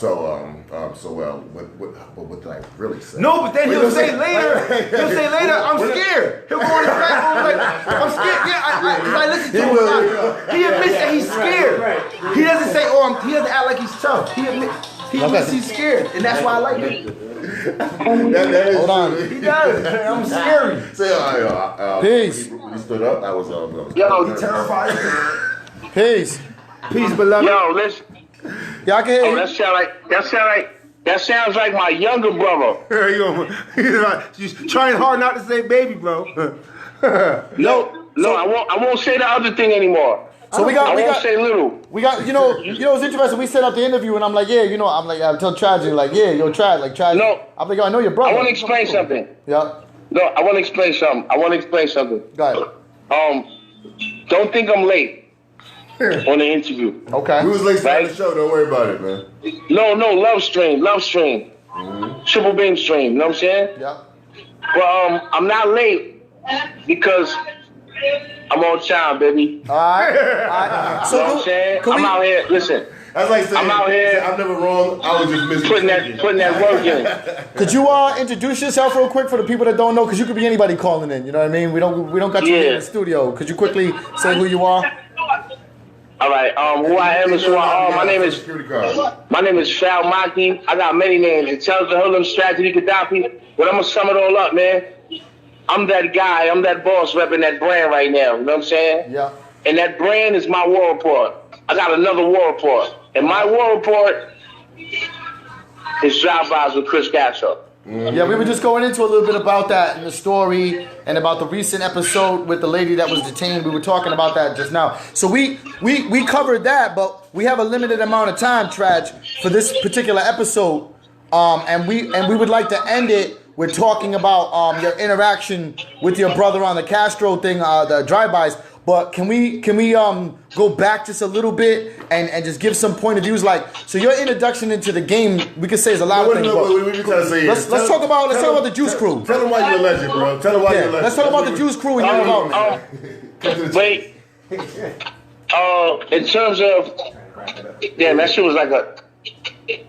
did I really say? No, but then he'll say later, I'm scared. He'll go in his back room I'm scared. Yeah, I listen to him. He admits that he's scared. He doesn't say, he doesn't act like he's tough. He admits he's scared, and that's why I like him. Hold on. He does. I'm scary. Say, peace. When he stood up, I was Yo, terrified. Peace. Peace, beloved. Yo, listen. Yeah, I can hear you. That sounds like my younger brother. He's trying hard not to say baby, bro. No, I won't say the other thing anymore. So I won't say little. You know, it's interesting. We set up the interview, and I'm like, I tell Tragedy, Tragedy. No. I'm like, I know your brother. I want to explain something. Yeah. No, I want to explain something. Go ahead. Don't think I'm late on the interview. Okay. We was late on the show. Don't worry about it, man. No, love stream. Mm-hmm. Triple beam stream. You know what I'm saying? Yeah. Well, I'm not late because I'm on time, baby. All right. So you know what I'm saying? I'm out here. Listen. That's like saying, I'm out here. I'm never wrong. I was just missing. Putting that work in. Could you introduce yourself real quick for the people that don't know? Because you could be anybody calling in. You know what I mean? We don't got you in the studio. Could you quickly say who you are? All right. Who I am is who I am. My name is Fal Maki. I got many names. Intelligent Hoodlum, Strategy, Khadahfi. But I'm gonna sum it all up, man. I'm that guy. I'm that boss repping that brand right now. You know what I'm saying? Yeah. And that brand is my war report. I got another war report. And my war report is drive-bys with Chris Castro. Mm-hmm. Yeah, we were just going into a little bit about that in the story and about the recent episode with the lady that was detained. We were talking about that just now. So we covered that, but we have a limited amount of time, Traj, for this particular episode. And we would like to end it with talking about your interaction with your brother on the Castro thing, the drive-bys. But can we go back just a little bit and just give some point of views? So your introduction into the game, we could say is a lot of things. Let's talk about the Juice Crew. Tell them why you're a legend, bro. Tell them why you're a legend. Let's talk about the Juice Crew and your involvement. Wait. In terms of, damn, that shit was like a.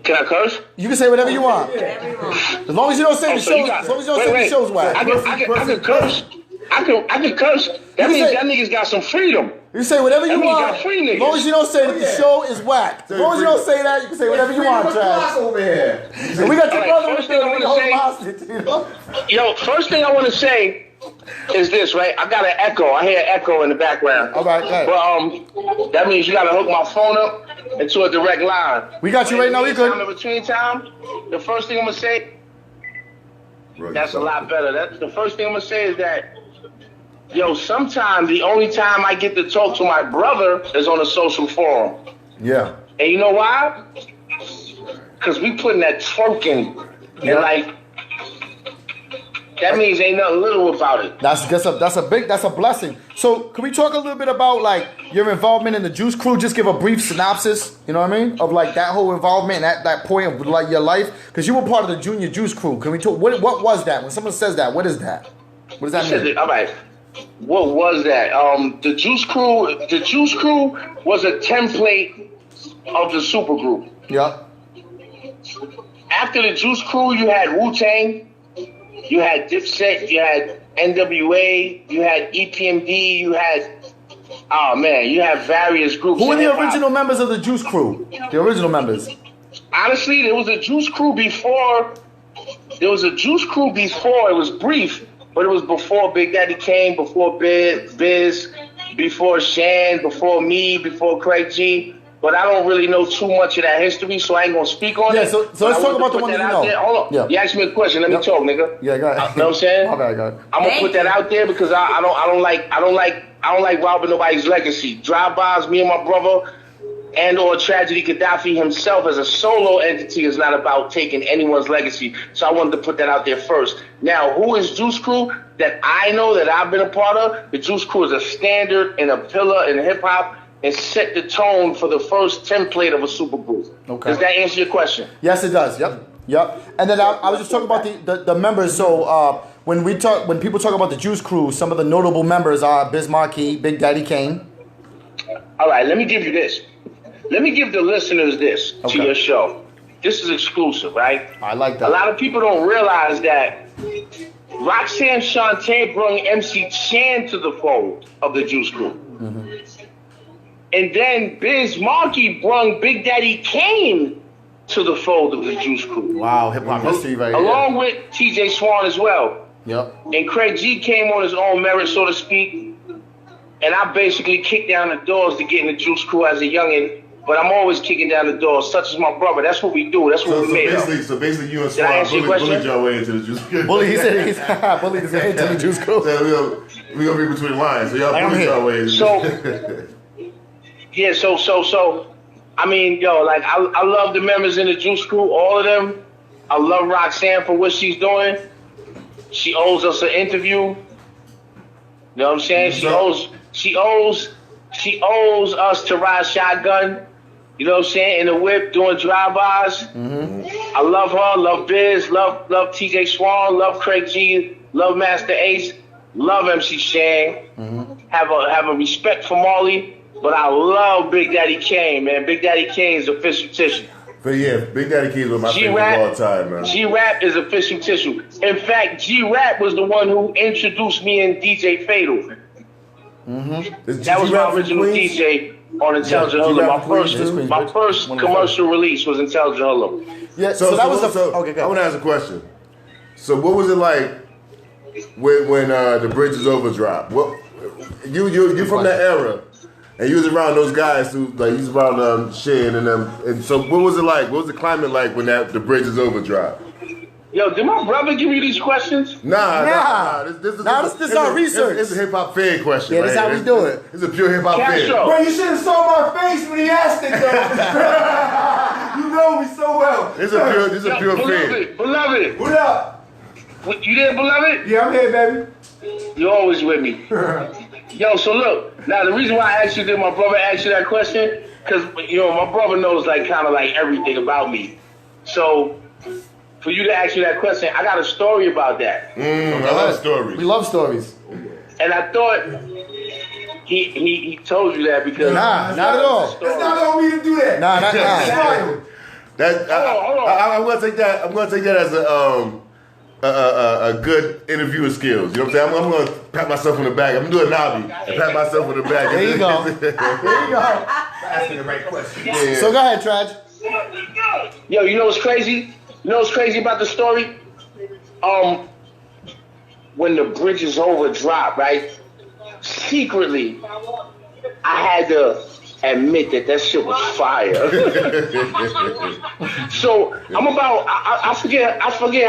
Can I curse? You can say whatever you want. As long as you don't say the show. As long as you don't say the show's whack. I can curse. I can curse. That means that nigga's got some freedom. You say whatever you want. As long as you don't say that the show is whack. As long as you don't say that, you can say whatever you want, Trav. Over here. And we got your brother in there. We hold him hostage, Yo, first thing I want to say is this, right? I got an echo. I hear an echo in the background. All right, but that means you got to hook my phone up into a direct line. We got you right now. We good. In between time, the first thing I'm gonna say. That's a lot better. That's the first thing I'm gonna say is that. Yo, sometimes the only time I get to talk to my brother is on a social forum. Yeah. And you know why? Because we putting that twerking and That means ain't nothing little about it. That's a blessing. So can we talk a little bit about like your involvement in the Juice Crew? Just give a brief synopsis, you know what I mean, of like that whole involvement and that point of like your life, because you were part of the Junior Juice Crew. Can we talk? What was that? When someone says that, what is that? What does that mean? All right. What was that? The Juice Crew. The Juice Crew was a template of the supergroup. Yeah. After the Juice Crew, you had Wu-Tang, you had Dipset, you had NWA, you had EPMD, you had various groups. Who were the original members of the Juice Crew? The original members. Honestly, there was a Juice Crew before. There was a Juice Crew before. It was brief, but it was before Big Daddy Kane, before Biz, before Shan, before me, before Craig G. But I don't really know too much of that history, so I ain't gonna speak on it. So let's talk about the one that you know. There. Hold on. Yeah. You asked me a question. Let me talk, nigga. Yeah, go ahead. You know what I'm saying? My bad, go ahead. I'm gonna put that out there because I don't like robbing nobody's legacy. Drive-bys, me and my brother, and or Tragedy Khadahfi himself as a solo entity is not about taking anyone's legacy. So I wanted to put that out there first. Now, who is Juice Crew? That I know that I've been a part of. The Juice Crew is a standard and a pillar in hip hop. And set the tone for the first template of a supergroup. Okay. Does that answer your question? Yes, it does. Yep. And then I was just talking about the members. So when people talk about the Juice Crew, some of the notable members are Biz Markie, Big Daddy Kane. All right, let me give you this. Let me give the listeners this to your show. This is exclusive, right? I like that. A lot of people don't realize that Roxanne Shante brought MC Chan to the fold of the Juice Crew. Mm-hmm. And then Biz Markie brung Big Daddy Kane to the fold of the Juice Crew. Wow, hip-hop history right here. Along with TJ Swan as well. Yep. And Craig G came on his own merit, so to speak. And I basically kicked down the doors to get in the Juice Crew as a youngin'. But I'm always kicking down the doors, such as my brother. That's what we do. That's what we made up. So basically you and Swan bullied your way into the Juice Crew. He said he's bullied his way into the Juice Crew. So we're going to be between the lines. So y'all bullied your way into Yeah, so, I mean, like, I love the members in the Juice Crew, all of them. I love Roxanne for what she's doing. She owes us an interview. You know what I'm saying? She owes us to ride shotgun. You know what I'm saying? In the whip, doing drive-bys. Mm-hmm. I love her, love Biz, love TJ Swan, love Craig G, love Master Ace, love MC Shan. Mm-hmm. Have a respect for Marley. But I love Big Daddy Kane, man. Big Daddy Kane is official tissue. But yeah, Big Daddy Kane was my favorite of all time, man. G-Rap is official tissue. In fact, G-Rap was the one who introduced me in DJ Fatal. Mm-hmm. That was my original DJ on Intelligent Hoodlum. My first commercial release was Intelligent Hoodlum. Yeah, so that was okay, I want to ask a question. So what was it like when the Bridges Over dropped? What you from that era? And you was around those guys who, like, you was around Shan and them. And so what was it like? What was the climate like when the Bridges Over dropped? Yo, did my brother give you these questions? Nah. This is our research. It's a hip-hop fan question. Yeah, that's how we do it. It's a pure hip-hop fan. Bro, you should have saw my face when he asked it, though. You know me so well. It's a pure fan. Beloved. What up? You there, Beloved? Yeah, I'm here, baby. You're always with me. Yo, so look, now the reason why I asked you, did my brother ask you that question? Because, my brother knows, like, kind of like everything about me. So, for you to ask you that question, I got a story about that. I love stories. We love stories. And I thought he told you that because... Nah, not at all. It's not on me to do that. Nah. Hold on. I'm gonna take that as a good interviewer skills. You know what I'm saying? I'm going to pat myself on the back. I'm going to do a Nabi and pat myself on the back. There you go. Asking the right question. Yeah. So go ahead, Traj. Yo, you know what's crazy? You know what's crazy about the story? When the Bridges Over dropped, right? Secretly, I had to admit that shit was fire. So I forget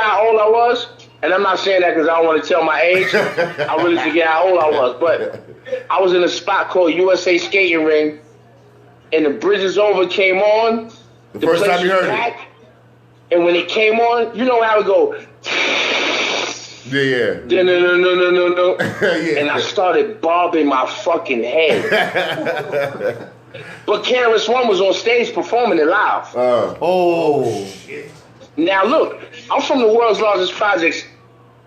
how old I was, and I'm not saying that because I don't want to tell my age. I really forget how old I was, but I was in a spot called USA Skating Ring, and the Bridges Over came on. The first time you heard it. And when it came on, you know how it go. Yeah. No. Yeah. And I started bobbing my fucking head. But KRS-One was on stage performing it live. Shit. Now look, I'm from the world's largest projects,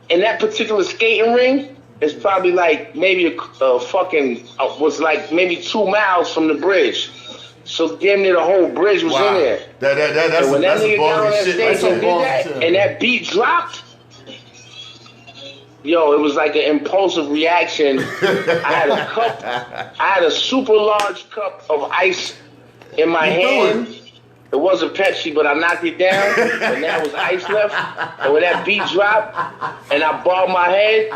and that particular skating ring is probably like maybe was like maybe 2 miles from the bridge. So damn near the whole bridge was in there. That's and when that nigga got on that shit. stage and did that, and that beat dropped, yo, it was like an impulsive reaction. I had a super large cup of ice in my hand. It wasn't Pepsi, but I knocked it down, and there was ice left. And when that beat dropped, and I bobbed my head,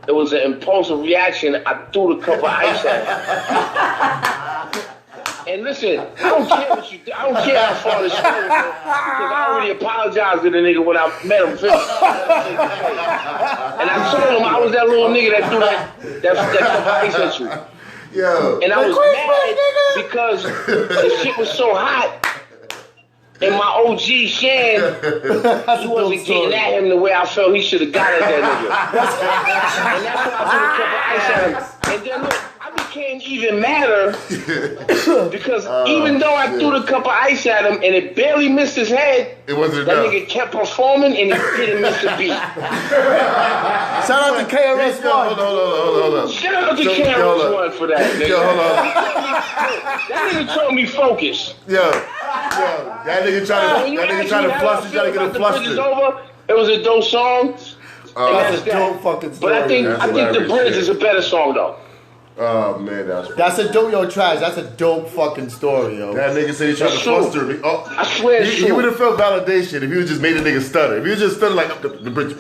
it was an impulsive reaction. I threw the cup of ice at him. And listen, I don't care what you do. I don't care how far the story goes, because I already apologized to the nigga when I met him physically. And I told him I was that little nigga that threw that cup of ice at you. Yo. And I was mad because the shit was so hot. And my OG Shan, he wasn't getting at him the way I felt he should have got at that nigga. And that's why I threw a cup of ice at him. And then look, I became even madder because even though I threw the cup of ice at him and it barely missed his head, it wasn't that enough. nigga kept performing and he didn't miss a beat. Shout out to KRS-One. Hold on. Shout out to KRS-One for that, nigga. Yo, hold on. That nigga told me focus. Yo, that nigga trying to fluster, trying to get it flustered. It was a dope song. That's a dope fucking story. But I think The Bridge is a better song though. Oh man, that's a dope, yo, Trash. That's a dope fucking story, yo. That nigga said he tried to fluster me. Oh, I swear, he would have felt validation if he was just made a nigga stutter. If he was just stutter like the bridge,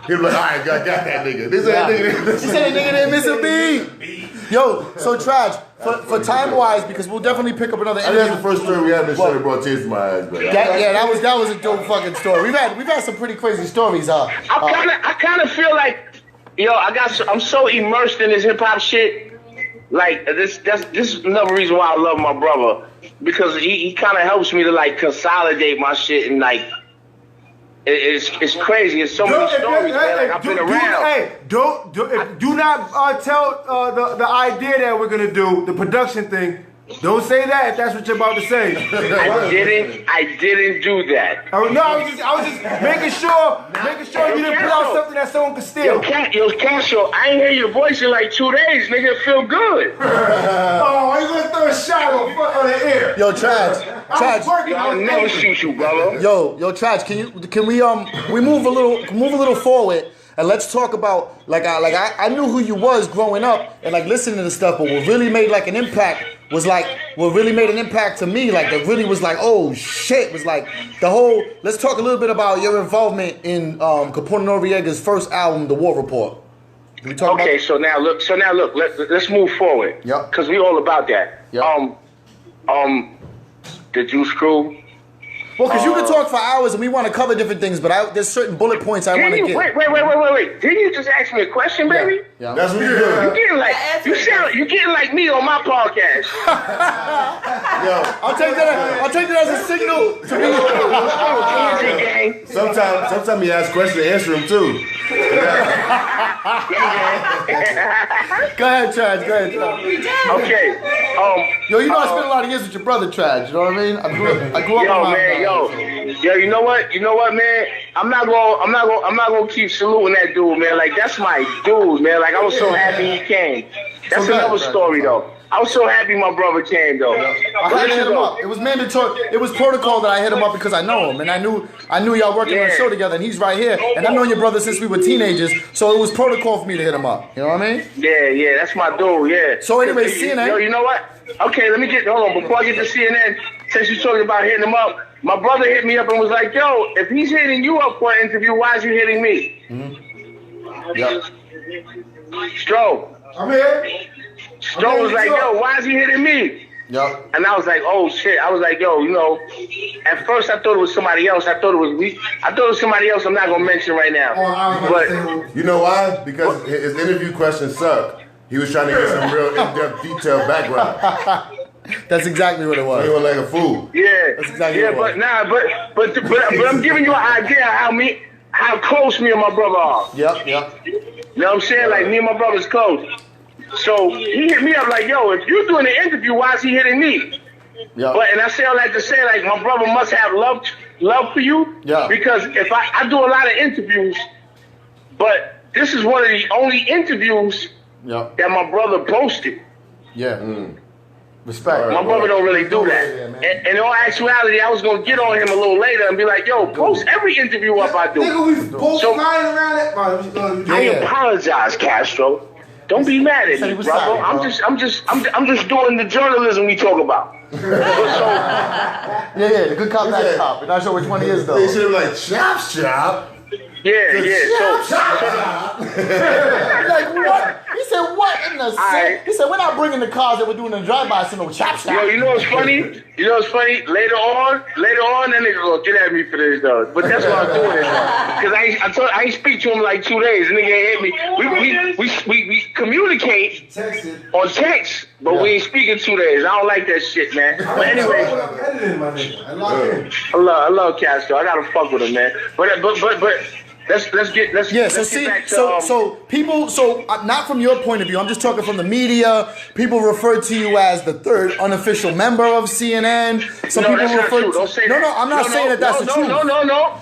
he'd be like, all right, got that nigga. He said that nigga didn't miss a beat. Yo, so Trash, for time wise, because we'll definitely pick up another interview. That's the first story we had in the show that brought tears to my eyes, bro. That was a dope fucking story. We've had some pretty crazy stories. I kind of feel like, yo, I'm so immersed in this hip hop shit. Like this is another reason why I love my brother, because he kind of helps me to like consolidate my shit, and like it's crazy. It's so many stories, man. Like, I've been around. Do not tell the idea that we're gonna do the production thing. Don't say that if that's what you're about to say. I didn't do that. I was just making sure you didn't put out something that someone could steal. Yo, Castro, I ain't hear your voice in like 2 days, nigga. It feel good. Oh, you gonna throw a shot on the air? Yo, Trash. I'll never shoot you, brother. Yo, Trash, can we move a little forward? And let's talk about I knew who you was growing up and like listening to the stuff, but what really made like an impact was like what really made an impact to me, like that really was like, oh shit, was like the whole. Let's talk a little bit about your involvement in Capone Noriega's first album, The War Report. Can we talk about so now look, let's move forward. Yep. Cause we all about that. Yep. The Juice Crew. Well, because you can talk for hours and we want to cover different things, but there's certain bullet points I want to get. Wait. Didn't you just ask me a question, baby? Yeah. That's what you're doing. You're getting like me on my podcast. Yo, I'll take that as a signal to me. Sometimes you ask questions, answer them too. Go ahead, Trash. Okay. Yo, you know I spent a lot of years with your brother, Trash. You know what I mean? I grew up around that. Yo, you know what, man? I'm not gonna keep saluting that dude, man. Like that's my dude, man. Like I was so happy he came. That's another story though. I was so happy my brother came though. I had to hit him up. It was mandatory. It was protocol that I hit him up because I know him and I knew y'all working on a show together and he's right here. And I've known your brother since we were teenagers, so it was protocol for me to hit him up. You know what I mean? Yeah, that's my dude. Yeah. So anyway, CNN. Yo, you know what? Okay, hold on. Before I get to CNN, since you're talking about hitting him up, my brother hit me up and was like, "Yo, if he's hitting you up for an interview, why is you hitting me?" Mm-hmm. Yep. Stro. I'm here. Stro was like, "Yo, why is he hitting me?" Yep. And I was like, "Oh shit!" I was like, "Yo, you know." At first, I thought it was somebody else. I thought it was somebody else. I'm not gonna mention right now. But you know why? Because his interview questions suck. He was trying to get some real in-depth, detailed background. That's exactly what it was. He was like a fool. Yeah. That's exactly what it was. But I'm giving you an idea how me how close me and my brother are. Yep. You know what I'm saying? Like, me and my brother's close. So he hit me up like, yo, if you're doing an interview, why is he hitting me? Yeah. But and I say all that to say, like, my brother must have love for you. Yeah. Because if I do a lot of interviews, but this is one of the only interviews that my brother posted. Yeah. Respect. My brother don't really do that. And in all actuality, I was gonna get on him a little later and be like, "Yo, post every interview up I do." Nigga, we both flying around it. I apologize, Castro. Don't be mad at me, brother. I'm just doing the journalism we talk about. Yeah, the good cop, bad cop. We're not sure which one he is though. They should have like chop. Yeah. Like what? He said what in the set? He said we're not bringing the cars that we're doing in the drive-by, so no chop. Yo, you know what's funny? Later on, that nigga gonna get at me for this though. But that's what I'm doing it because I ain't speak to him like 2 days. The nigga ain't hit me. We communicate on text, but we ain't speaking 2 days. I don't like that shit, man. But anyway, I love Castro. I gotta fuck with him, man. But. Let's get back to, so people, not from your point of view, I'm just talking from the media. People refer to you as the third unofficial member of CNN. Some people refer to. Don't say that. No, I'm not saying that's the truth. No.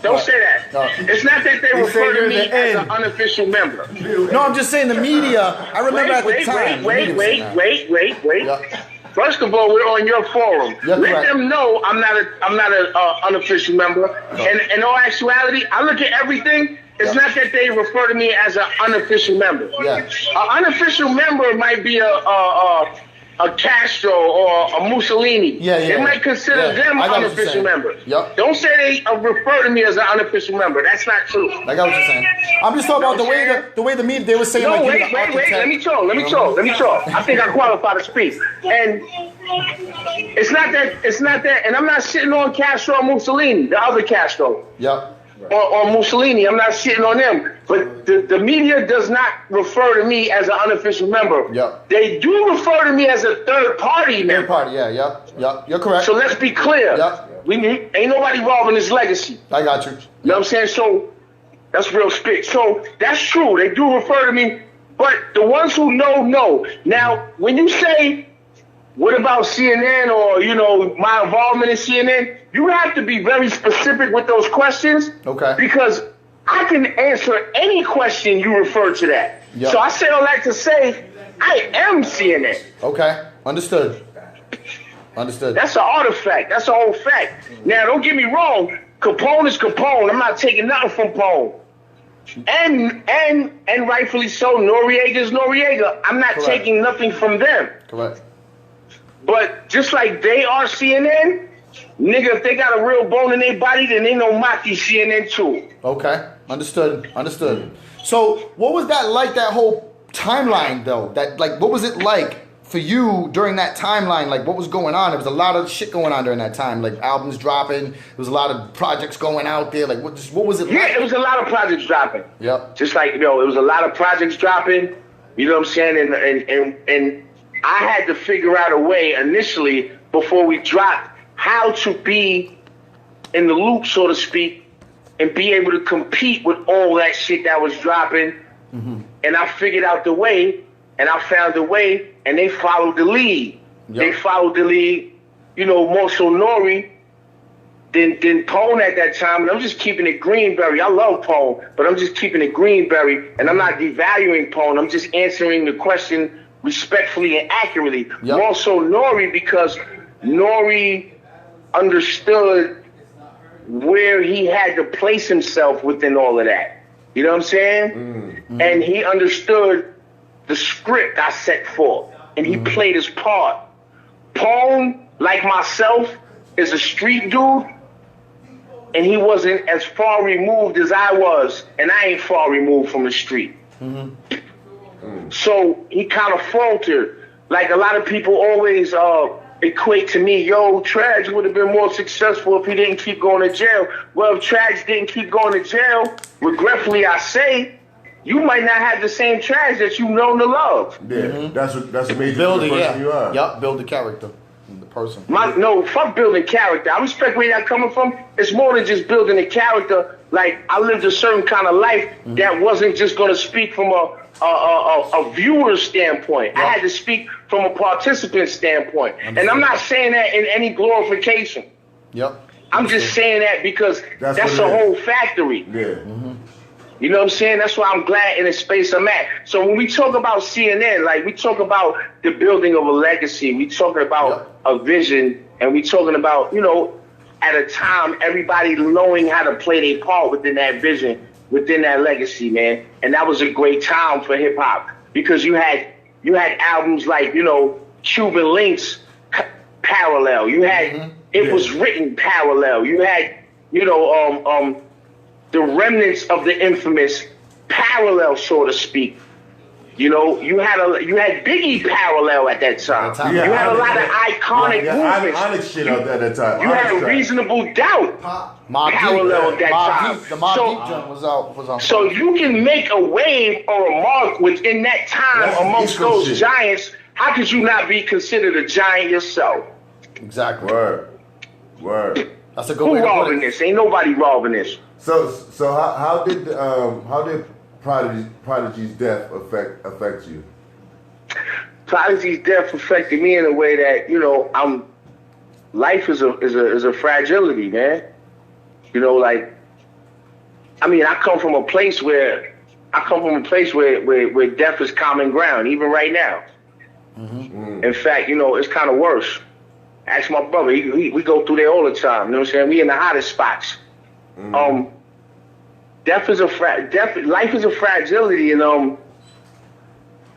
Don't say that. No. It's not that they refer to me as an unofficial member. No, I'm just saying the media. I remember at the time. Wait. First of all, we're on your forum. Let them know I'm not an unofficial member. And in all actuality, I look at everything. It's not that they refer to me as an unofficial member. An unofficial member might be a Castro or a Mussolini. They might consider them unofficial members. Don't say they refer to me as an unofficial member. That's not true. I got what you're saying. I'm just talking about the way the media, they were saying. No, wait. Let me talk. I think I qualify to speak. And it's not that. And I'm not sitting on Castro or Mussolini, the other Castro. Or Mussolini. I'm not sitting on them. But the media does not refer to me as an unofficial member. They do refer to me as a third party member. Third party, You're correct. So let's be clear. Ain't nobody robbing his legacy. I got you. You know what I'm saying? So that's real spit. So that's true. They do refer to me. But the ones who know. Now, when you say, what about CNN or, my involvement in CNN, you have to be very specific with those questions. Okay. Because I can answer any question you refer to that. So I say all that to say, I am CNN. Okay. Understood. That's an artifact. That's a whole fact. Now, don't get me wrong. Capone is Capone. I'm not taking nothing from Capone. And rightfully so, Noriega is Noriega. I'm not taking nothing from them. Correct. But just like they are CNN, nigga, if they got a real bone in their body, then they know Maki CNN too. Okay. Understood. So what was that like, that whole timeline though? What was it like for you during that timeline? Like, what was going on? There was a lot of shit going on during that time. Like, albums dropping. There was a lot of projects going out there. Like, what was it like? Yeah, it was a lot of projects dropping. Yep. Just like, it was a lot of projects dropping. You know what I'm saying? And I had to figure out a way initially before we dropped how to be in the loop, so to speak, and be able to compete with all that shit that was dropping. Mm-hmm. And I figured out the way, and I found a way, and they followed the lead. They followed the lead, more so Nori than Pone at that time. And I'm just keeping it Greenberry. I love Pone, but I'm just keeping it Greenberry, and I'm not devaluing Pone. I'm just answering the question respectfully and accurately. More so Nori, because Nori understood where he had to place himself within all of that. You know what I'm saying? Mm-hmm. And he understood the script I set forth, and he played his part. Pone, like myself, is a street dude, and he wasn't as far removed as I was, and I ain't far removed from the street. Mm-hmm. So he kind of faltered. Like a lot of people always equate to me, Trags would have been more successful if he didn't keep going to jail. Well, if Trags didn't keep going to jail, regretfully I say, you might not have the same Trags that you know to love. Yeah, that's what made you the person you are. Yep, build the character, the person. Fuck building character. I respect where you're coming from. It's more than just building a character. like I lived a certain kind of life that wasn't just going to speak from a viewer standpoint. I had to speak from a participant standpoint. And I'm not saying that in any glorification. I'm just saying that because that's a whole factory. You know what I'm saying? That's why I'm glad in the space I'm at. So when we talk about CNN, like we talk about the building of a legacy, we talking about a vision, and we talking about, you know, at a time, everybody knowing how to play their part within that vision, within that legacy, man. And that was a great time for hip hop because you had albums like, you know, Cuban Links parallel. You had It Was Written parallel. You had, you know, the remnants of the infamous parallel, so to speak. You know, you had Biggie parallel at that time. You had a lot of iconic movements. Iconic shit out there at that time. You had Reasonable Doubt parallel at that time. The Mobb Deep jump was on. So you can make a wave or a mark within that time amongst those giants. How could you not be considered a giant yourself? Exactly. Word. That's a good way to put it. Who robbing this? Ain't nobody robbing this. So how did Prodigy's death affect you? Prodigy's death affected me in a way that, you know, life is a fragility, man. You know, like, I mean, I come from a place where death is common ground, even right now. In fact, you know, it's kind of worse. Ask my brother, we go through there all the time. You know what I'm saying? We in the hottest spots. Life is a fragility, and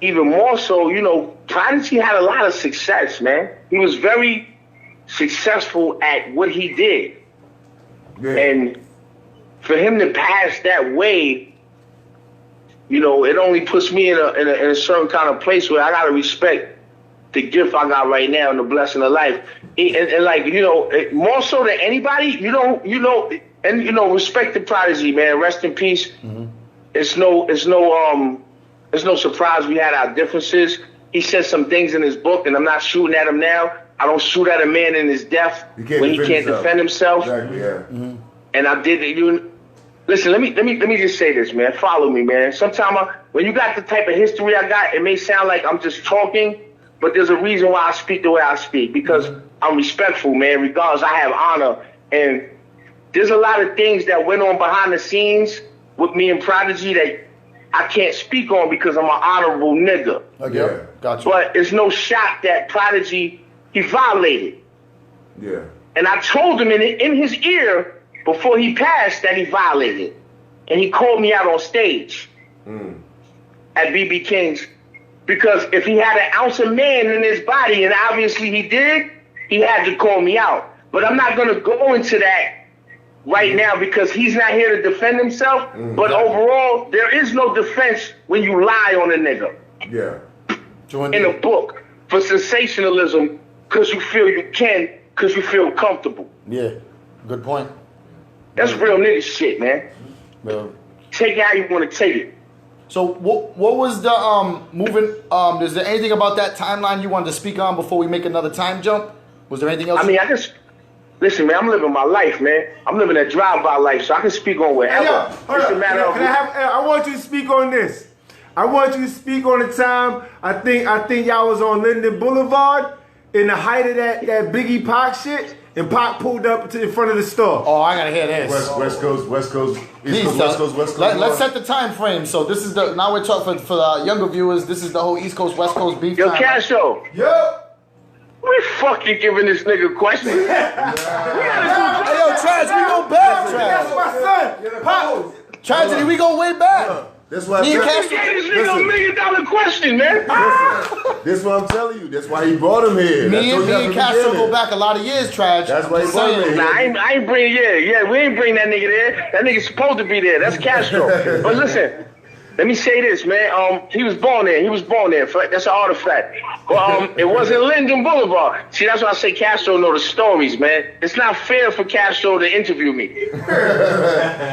even more so, you know, Prodigy had a lot of success, man. He was very successful at what he did, and for him to pass that way, you know, it only puts me in a certain kind of place where I gotta respect the gift I got right now and the blessing of life, and like, you know, more so than anybody, you know. And you know, respect the Prodigy, man. Rest in peace. It's no surprise we had our differences. He said some things in his book, and I'm not shooting at him now. I don't shoot at a man in his death when he can't defend himself. Exactly, And I did it. Listen, let me just say this, man. Follow me, man. Sometimes when you got the type of history I got, it may sound like I'm just talking, but there's a reason why I speak the way I speak, because I'm respectful, man. Regardless, I have honor, and there's a lot of things that went on behind the scenes with me and Prodigy that I can't speak on because I'm an honorable nigga. Okay, gotcha. But it's no shock that Prodigy, he violated. And I told him in his ear before he passed that he violated. And he called me out on stage at BB King's, because if he had an ounce of man in his body, and obviously he did, he had to call me out. But I'm not going to go into that right now because he's not here to defend himself. But overall, there is no defense when you lie on a nigga. In a book for sensationalism because you feel you can, because you feel comfortable. Good point. That's real nigga shit, man. Well, take it how you want to take it. So what was the moving? Is there anything about that timeline you wanted to speak on before we make another time jump? Was there anything else? I mean, listen, man. I'm living my life, man. I'm living a drive-by life, so I can speak on whatever. It's a matter of. I want you to speak on this. I want you to speak on the time. I think y'all was on Linden Boulevard in the height of that Biggie Pac shit. And Pac pulled up to in front of the store. Oh, I gotta hear this. West Coast, East Coast, West Coast. Let's set the time frame. So this is now we're talking for the younger viewers. This is the whole East Coast, West Coast beef. Yo, Castro. Yep. We fucking giving this nigga questions. Hey, yo, Tragedy, we go back. That's my son. Pop. Tragedy, we go way back. That's why me and Castro gave this nigga $1 million question, man. This is what I'm telling you. That's why he brought him here. Me and Castro go back a lot of years, Trag. That's why he brought him here. Nah, I ain't bring, we ain't bring that nigga there. That nigga's supposed to be there. That's Castro. But listen, let me say this, man. He was born there. That's an artifact. But it wasn't Linden Boulevard. See, that's why I say Castro know the stories, man. It's not fair for Castro to interview me. So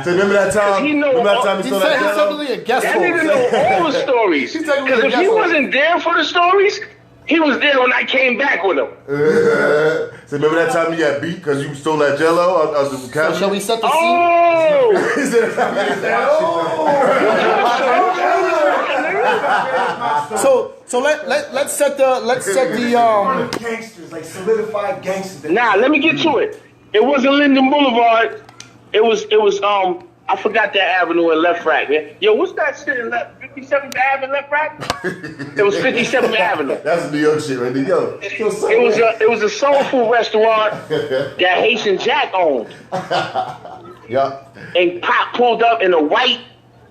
remember that time? He said he's totally a guest host. That nigga know all the stories. Because if he wasn't there for the stories, He was there when I came back with him. So remember that time you got beat because you stole that Jello out the cabinet? So shall we set the scene? So let's set the gangsters, like solidified gangsters. Nah, let me get to it. It wasn't Linden Boulevard. It was I forgot that avenue in Left Rack, man. Yo, what's that shit in 57th Avenue in Left Rack? It was 57th Avenue. That's New York shit right there. Yo, it was a soul food restaurant that Haitian Jack owned. Yeah. And Pop pulled up in a white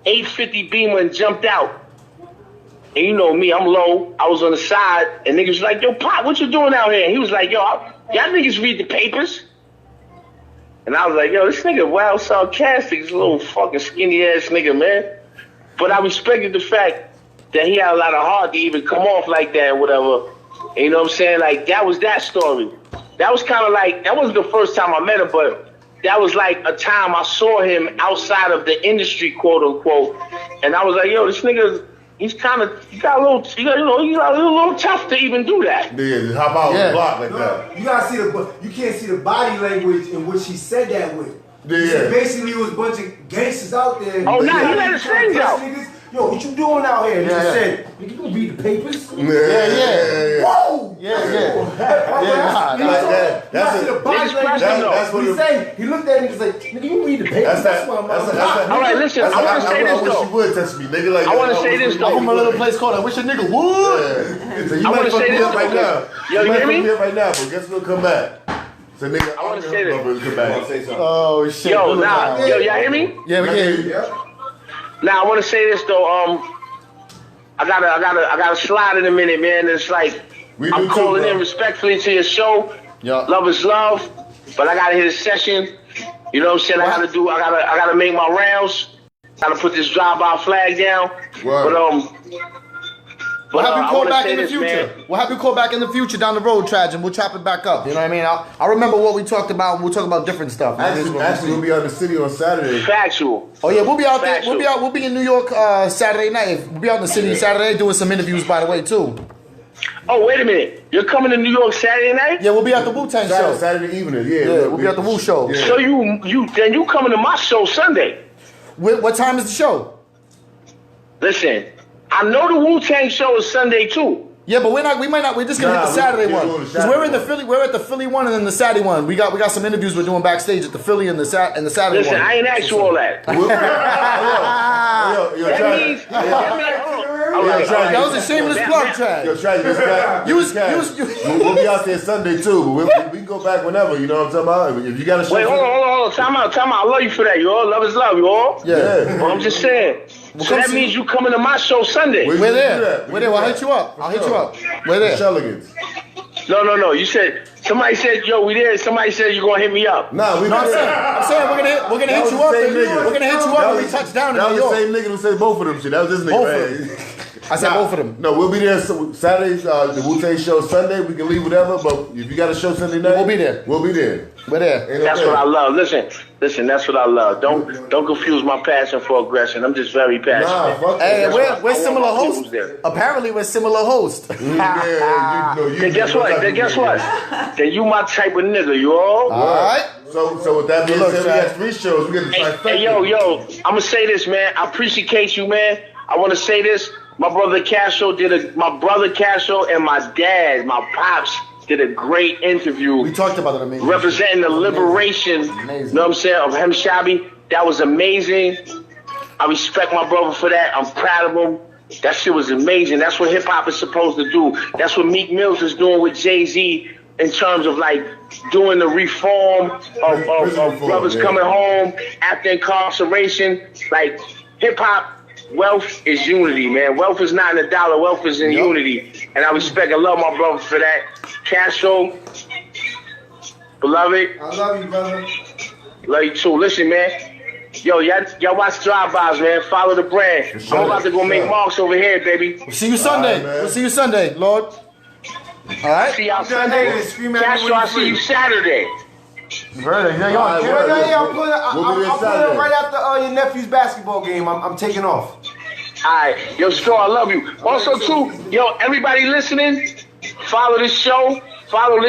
850 Beamer and jumped out. And you know me, I'm low. I was on the side, and niggas was like, yo, Pop, what you doing out here? And he was like, yo, y'all niggas read the papers? And I was like, yo, this nigga wild sarcastic, this little fucking skinny ass nigga, man. But I respected the fact that he had a lot of heart to even come off like that or whatever. And you know what I'm saying? Like, that was that story. That was kind of like, that wasn't the first time I met him, but that was like a time I saw him outside of the industry, quote unquote. And I was like, yo, this nigga, he got a little tough to even do that. Yeah, just hop out the block like that. You gotta see you can't see the body language in which he said that with. Yeah. Basically, it was a bunch of gangsters out there. Oh, nah, he let his things out. Yo, what you doing out here? And he said, nigga, you gonna read the papers? Yeah. Whoa! That's the body language. That's what he said. He looked at me and said, nigga, you read the papers. That's why I'm all right, listen, I want to say this, though. I wish you would touch me, nigga. Like, I want to say this, though. I'm from a little place called I Wish a Nigga Would. So I want to say this, right now. Yo, you hear me? Right now, but guess we'll come back. So nigga, I want to say this. Come back. Oh shit. Yo, y'all hear me? Yeah, we can. Now I want to say this though. I gotta slide in a minute, man. It's like I'm calling in respectfully to your show. Yeah. Love is love, but I gotta hit a session. You know what I'm saying? I gotta make my rounds. Gotta put this drive-by flag down. We'll have you call back in the future. Man. We'll have you call back in the future down the road, Traj, and we'll chop it back up. You know what I mean? I remember what we talked about. We'll talk about different stuff. Actually, we'll be out in the city on Saturday. Factual. Oh yeah, we'll be out there. We'll be in New York Saturday night. We'll be out in the city Saturday doing some interviews, by the way, too. Oh wait a minute, you're coming to New York Saturday night? Yeah, we'll be at the Wu-Tang show. Saturday evening. We'll be at the Wu show. Yeah. So you coming to my show Sunday? What time is the show? Listen. I know the Wu-Tang show is Sunday too. Yeah, but we're just gonna hit the Saturday one. Because we're at the Philly one and then the Saturday one. We got some interviews we're doing backstage at the Philly and the Saturday one. Listen, I ain't asked you all that. That was a shameless plug, Traj. We'll be out there Sunday too, but we can go back whenever. You know what I'm talking about? If you got a show. Wait, hold on. Time out. I love you for that, you all. Love is love, you all. Yeah. But I'm just saying. So that means you coming to my show Sunday. We're there. I'll hit you up. We're there. Shelligans. No. Somebody said, yo, we there. Somebody said you're gonna hit me up. I'm saying we're gonna hit you up. We're gonna hit you up when we touch down in New York. That was the same nigga who said both of them shit. That was this nigga. I said both of them. No, we'll be there Saturdays. The Wu-Tang show Sunday. We can leave whatever. But if you got a show Sunday night, we'll be there. We're there. That's what I love. Listen. That's what I love. Don't confuse my passion for aggression. I'm just very passionate. Hey, we're similar hosts. Apparently, we're similar hosts. Then guess what? Then you my type of nigga. You all? All right. So with that being said, we got 3 shows. We got to try. Hey, yo, I'm gonna say this, man. I appreciate you, man. I want to say this. My brother Castro and my dad, my pops, did a great interview. We talked about it, amazing. Representing the liberation, you know what I'm saying, of Hem Shabi. That was amazing. I respect my brother for that. I'm proud of him. That shit was amazing. That's what hip hop is supposed to do. That's what Meek Mills is doing with Jay-Z in terms of like doing the reform of brothers coming home after incarceration. Like hip hop. Wealth is unity, man. Wealth is not in the dollar. Wealth is in unity. And I respect and love my brother for that. Castro, beloved. I love you, brother. Love you too. Listen, man. Yo, y'all watch drive-bys, man. Follow the brand. I'm about to go make marks over here, baby. We'll see you Sunday. Right, Lord. All right. See y'all Sunday. Castro, I'll see you Saturday. I'm pulling right after your nephew's basketball game. I'm taking off. Alright, yo, Straw, I love you. Also, too, yo, everybody listening, Follow this show, follow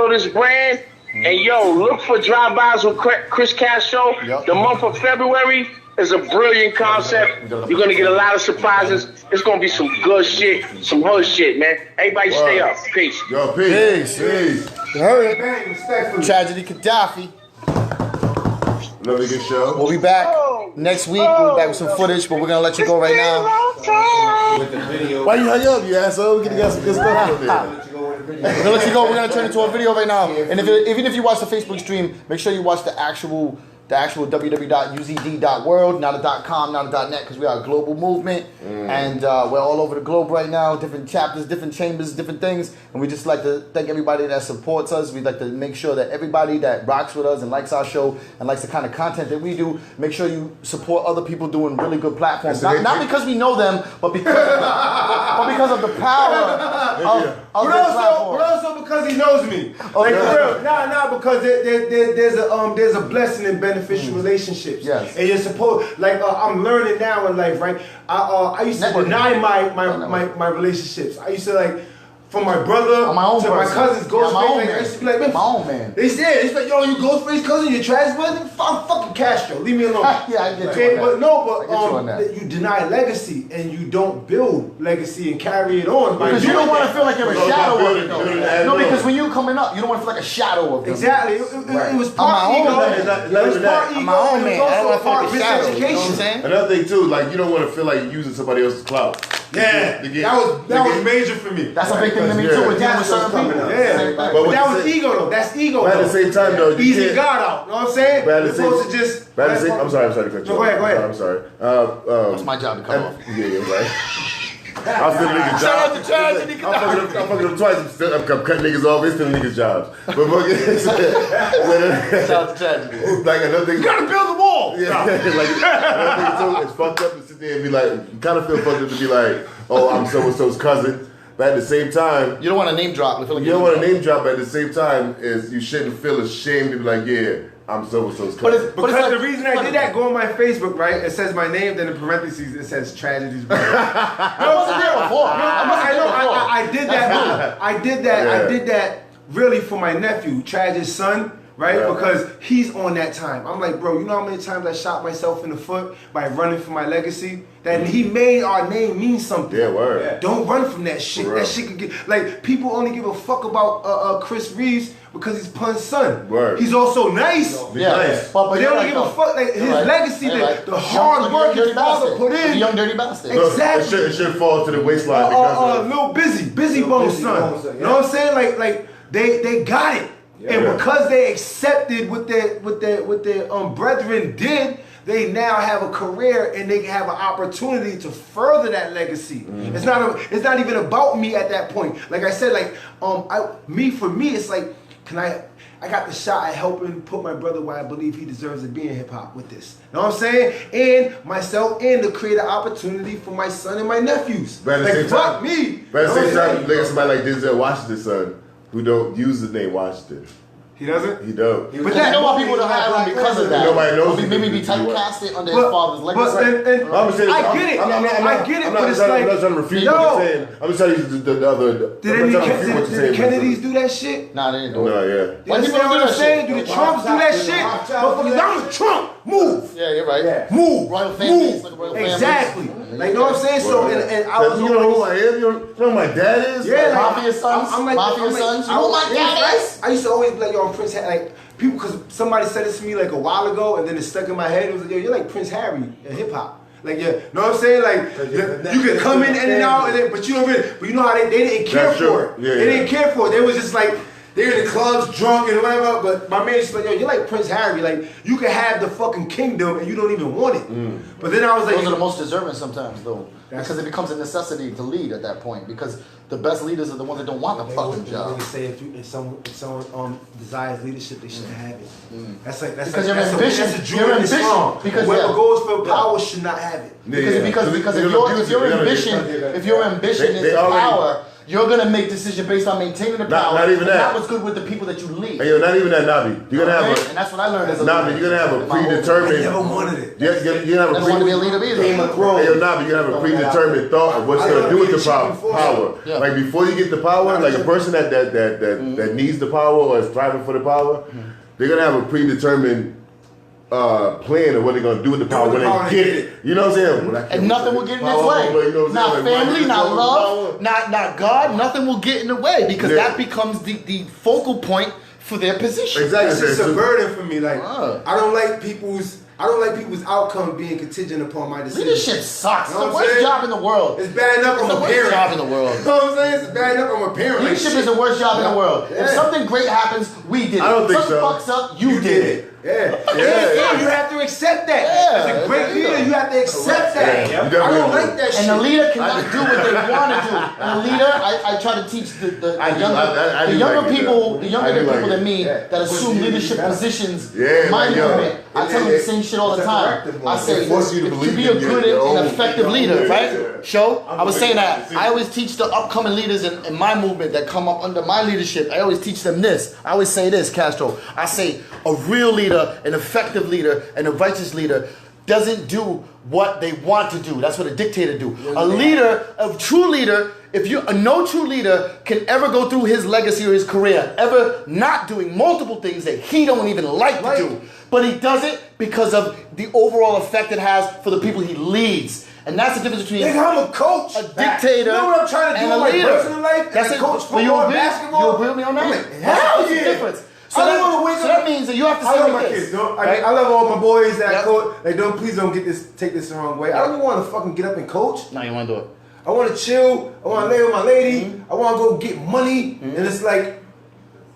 this brand. And yo, look for drive-bys with Chris Castro. The month of February is a brilliant concept. You're going to get a lot of surprises. It's going to be some good shit, some hood shit, man. Everybody stay up. Peace. Yo, peace. You heard it. Tragedy Khadahfi. Another good show. We'll be back next week. We'll be back with some footage, but we're going to let you go right now. With the video. Why you hung up, you asshole? We got some good stuff on there. We're gonna let you go. We're gonna turn it into a video right now. And even if you watch the Facebook stream, make sure you watch the actual www.uzd.world, not a .com, not a .net, because we are a global movement, and we're all over the globe right now. Different chapters, different chambers, different things, and we just like to thank everybody that supports us. We'd like to make sure that everybody that rocks with us and likes our show and likes the kind of content that we do, make sure you support other people doing really good platforms. Not because we know them, but because of the power of their platform. But also because he knows me. Like for real. Nah, because there's a blessing in beneficial relationships. Yes. And you're supposed, like, I'm learning now in life, right? I used to deny my relationships. I used to, like, from my brother to my cousin's ghost face, I used to be like, man, my own man. They said, it's like, yo, you ghost face cousin, you trash brother, I'm fucking Castro, leave me alone. Yeah, I get you on that. But you deny legacy and you don't build legacy and carry it on. Because you don't want to feel like you're a shadow of it, though. No, because when you coming up, you don't want to feel like a shadow of them. Exactly. It was part ego. It was part ego. I'm my own man. I don't want to feel part like a shadow. miseducation. You know what I'm saying? Another thing too, like you don't want to feel like you're using somebody else's clout. Yeah, that was major for me. That's a big thing to me too. With dealing with certain people. Yeah, but that was ego though. That's ego. But at the same time though, easy God out. You know what I'm saying? You're supposed to just. I'm sorry to cut you off. Go ahead. I'm sorry. It's my job to cut off. Yeah, right. I'm still niggas' jobs. Shout out to Tragedy. I'm fucking them twice. I'm cutting niggas off. It's still niggas' jobs. But shout out to Tragedy. Like another thing. You gotta build the wall. Yeah. Like another thing too, it's fucked up to sit there and be like, you kind of feel fucked up to be like, oh, I'm so and so's cousin. But at the same time, you don't want to name drop. You don't want to name drop. But at the same time, is you shouldn't feel ashamed to be like, yeah, I'm so and so's cousin. Because like, the reason I did that, go on my Facebook, right? It says my name, then in parentheses it says tragedies. I wasn't there before. I did that. I did that really for my nephew, Tragic's son. Right? Yeah. Because he's on that time. I'm like, bro, you know how many times I shot myself in the foot by running for my legacy? That he made our name mean something. Yeah, word. Yeah. Don't run from that shit. That shit could get, like, people only give a fuck about Chris Reeves because he's Pun's son. Word. He's also nice. Yeah, nice. But they don't give a fuck. Like, his legacy, the hard work his father put in. The young dirty bastard. Exactly. It should fall to the waistline because Lil Busy Bone's son. You know what I'm saying? Like they got it. Yeah. And because they accepted what their brethren did, they now have a career and they have an opportunity to further that legacy. Mm-hmm. It's not even about me at that point. Like I said, like for me, it's like, I got the shot at helping put my brother where I believe he deserves to be in hip hop with this. You know what I'm saying? And myself, and to create an opportunity for my son and my nephews. But at the same time, But at the same time, like somebody like Denzel Washington's son, who don't use the name Washington. He doesn't? He don't. But you know why people don't hire him because of that. Nobody knows. Maybe be typecasted under his father's legacy. I get it, but it's like... I'm not trying to refute what you're saying. I'm just telling you the other... Did the Kennedys do that shit? Nah, they didn't do it. No, yeah. You understand what I'm saying? Do the Trumps do that shit? Motherfuckers, Donald Trump, move! Yeah, you're right. Yeah. Move! Royal families, like royal families. Exactly. Like, you know what I'm saying? So, and I was... You know who I am? You know who my dad is? Yeah. Mafia sons? Mafia sons? You know who my dad is? I used to always be like, yo, Prince had, like... People, because somebody said this to me like a while ago, and then it stuck in my head. It was like, yo, you're like Prince Harry in hip hop. Like, you know what I'm saying? Like, you could come in and out, but you don't really. But you know how they didn't care for it. Yeah, they didn't care for it. They was just like, they're in the clubs drunk and whatever. But my man just like, yo, you're like Prince Harry. Like, you can have the fucking kingdom and you don't even want it. But then I was like, those are the most deserving sometimes, though, because it becomes a necessity to lead at that point. Because the best leaders are the ones that don't want the fucking job. They say if someone desires leadership, they should have it. That's because your ambition. Your ambition. Because whoever goes for power should not have it. Because if your ambition is power, you're gonna make decisions based on maintaining the power. Not even that. That was good with the people that you lead. Hey, yo, not even that, Navi. You're gonna have and that's what I learned as a Navi, leader. you're gonna have a predetermined. I never wanted it. You're gonna have a want to be a leader either. Game of Thrones. Hey, yo, Navi, you're gonna have a predetermined thought of what you're gonna do with the power. Yeah. Like before you get the power, like a person that needs the power or is striving for the power, they're gonna have a predetermined plan of what they're gonna do with the power when they get it. You know what I'm saying? And nothing will get in its way. Not family, not love, not God. Nothing will get in the way because that becomes the focal point for their position. Exactly. It's just a burden for me. Like I don't like people's outcome being contingent upon my decision. Leadership sucks. You know It's the worst job in the world. It's bad enough I'm a parent. It's the worst job in the world. You know what I'm saying? It's bad enough I'm a parent. Leadership is the worst job in the world. If something great happens, we did it. I don't think something so. fucks up, you did it. Yeah, you have to accept that. As a great leader, you have to accept that. I don't like that shit. And the leader cannot do what they want to do. And the leader, I try to teach the younger people than me that assume leadership positions in my movement. I tell them the same shit all the time. I say, to be a good and effective leader, right? I was saying that. I always teach the upcoming leaders in my movement that come up under my leadership. I always teach them this. I always say this, Castro. I say, a real leader, an effective leader, and a righteous leader doesn't do what they want to do. That's what a dictator do. A leader, a true leader, no true leader can ever go through his legacy or his career ever not doing multiple things that he don't even like to do. But he does it because of the overall effect it has for the people he leads. And that's the difference between I'm a coach, a dictator, you know what I'm trying to do in my personal life? That's a coach football, you agree? basketball. You agree with me on that? Hell That's the difference. So I don't want to wake up. So that means that you have to I say love like my this. kids, I love all my boys that I coach. Like, please don't take this the wrong way. I don't even want to fucking get up and coach. No, you want to do it. I want to chill. I want to lay with my lady. I want to go get money. And it's like,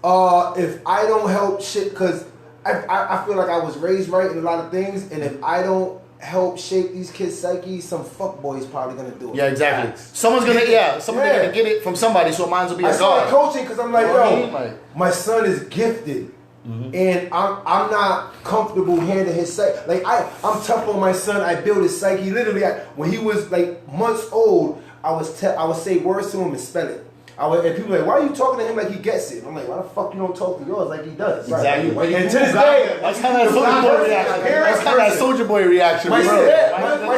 if I don't help shit, because I feel like I was raised right in a lot of things, and if I don't help shape these kids' psyche, some fuckboy is probably gonna do it. Yeah, exactly. Someone's gonna gonna get it from somebody, so mine will be a I God. started coaching because I'm like, Like, my son is gifted. And I'm not comfortable handling his psyche. Like I'm tough on my son. I build his psyche. Literally, when he was like months old, I would say words to him and spell it. And people were like, why are you talking to him like he gets it? I'm like, why the fuck you don't talk to yours like he does? Exactly. Right? And to this day, that's kind of that Soldier Boy reaction. That's kind of that Soldier Boy reaction. My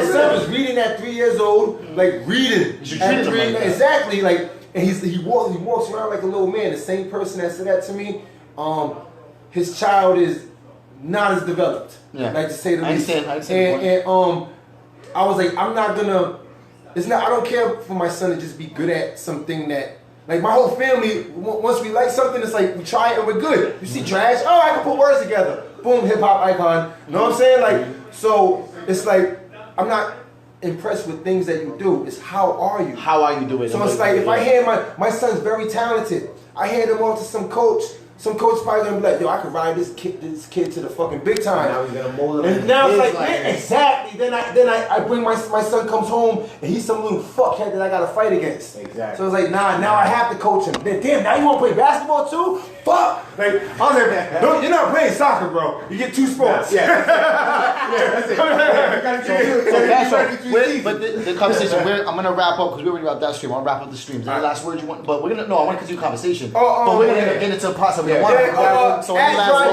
son was reading at 3 years old, like reading. At 3, exactly. Like, and he walks around like a little man. The same person that said that to me, his child is not as developed. Yeah. Like to say the least. I understand. And I was like, I'm not gonna. I don't care for my son to just be good at something that. Like my whole family, once we like something, it's like we try it and we're good. You see trash, I can put words together. Boom, hip hop icon. You know what I'm saying? Like, so it's like I'm not impressed with things that you do. It's how are you? How are you doing? So it's like if I hand my son's very talented, I hand him off to some coach. Some coach probably gonna be like, yo, I could ride this kid to the fucking big time. Now we're gonna mold him. And now it's like, man, exactly. Then I bring my son comes home and he's some little fuckhead that I gotta fight against. Exactly. So it's like, now I have to coach him. Then damn, now you wanna play basketball too? Fuck. Like I was like, no, you're not playing soccer, bro. You get 2 sports. Yeah, that's it. But the conversation, I'm gonna wrap up because we're already about that stream. I'll wrap up the streams. Any last words you want? But I want to continue conversation. But we're gonna get into the process. So any last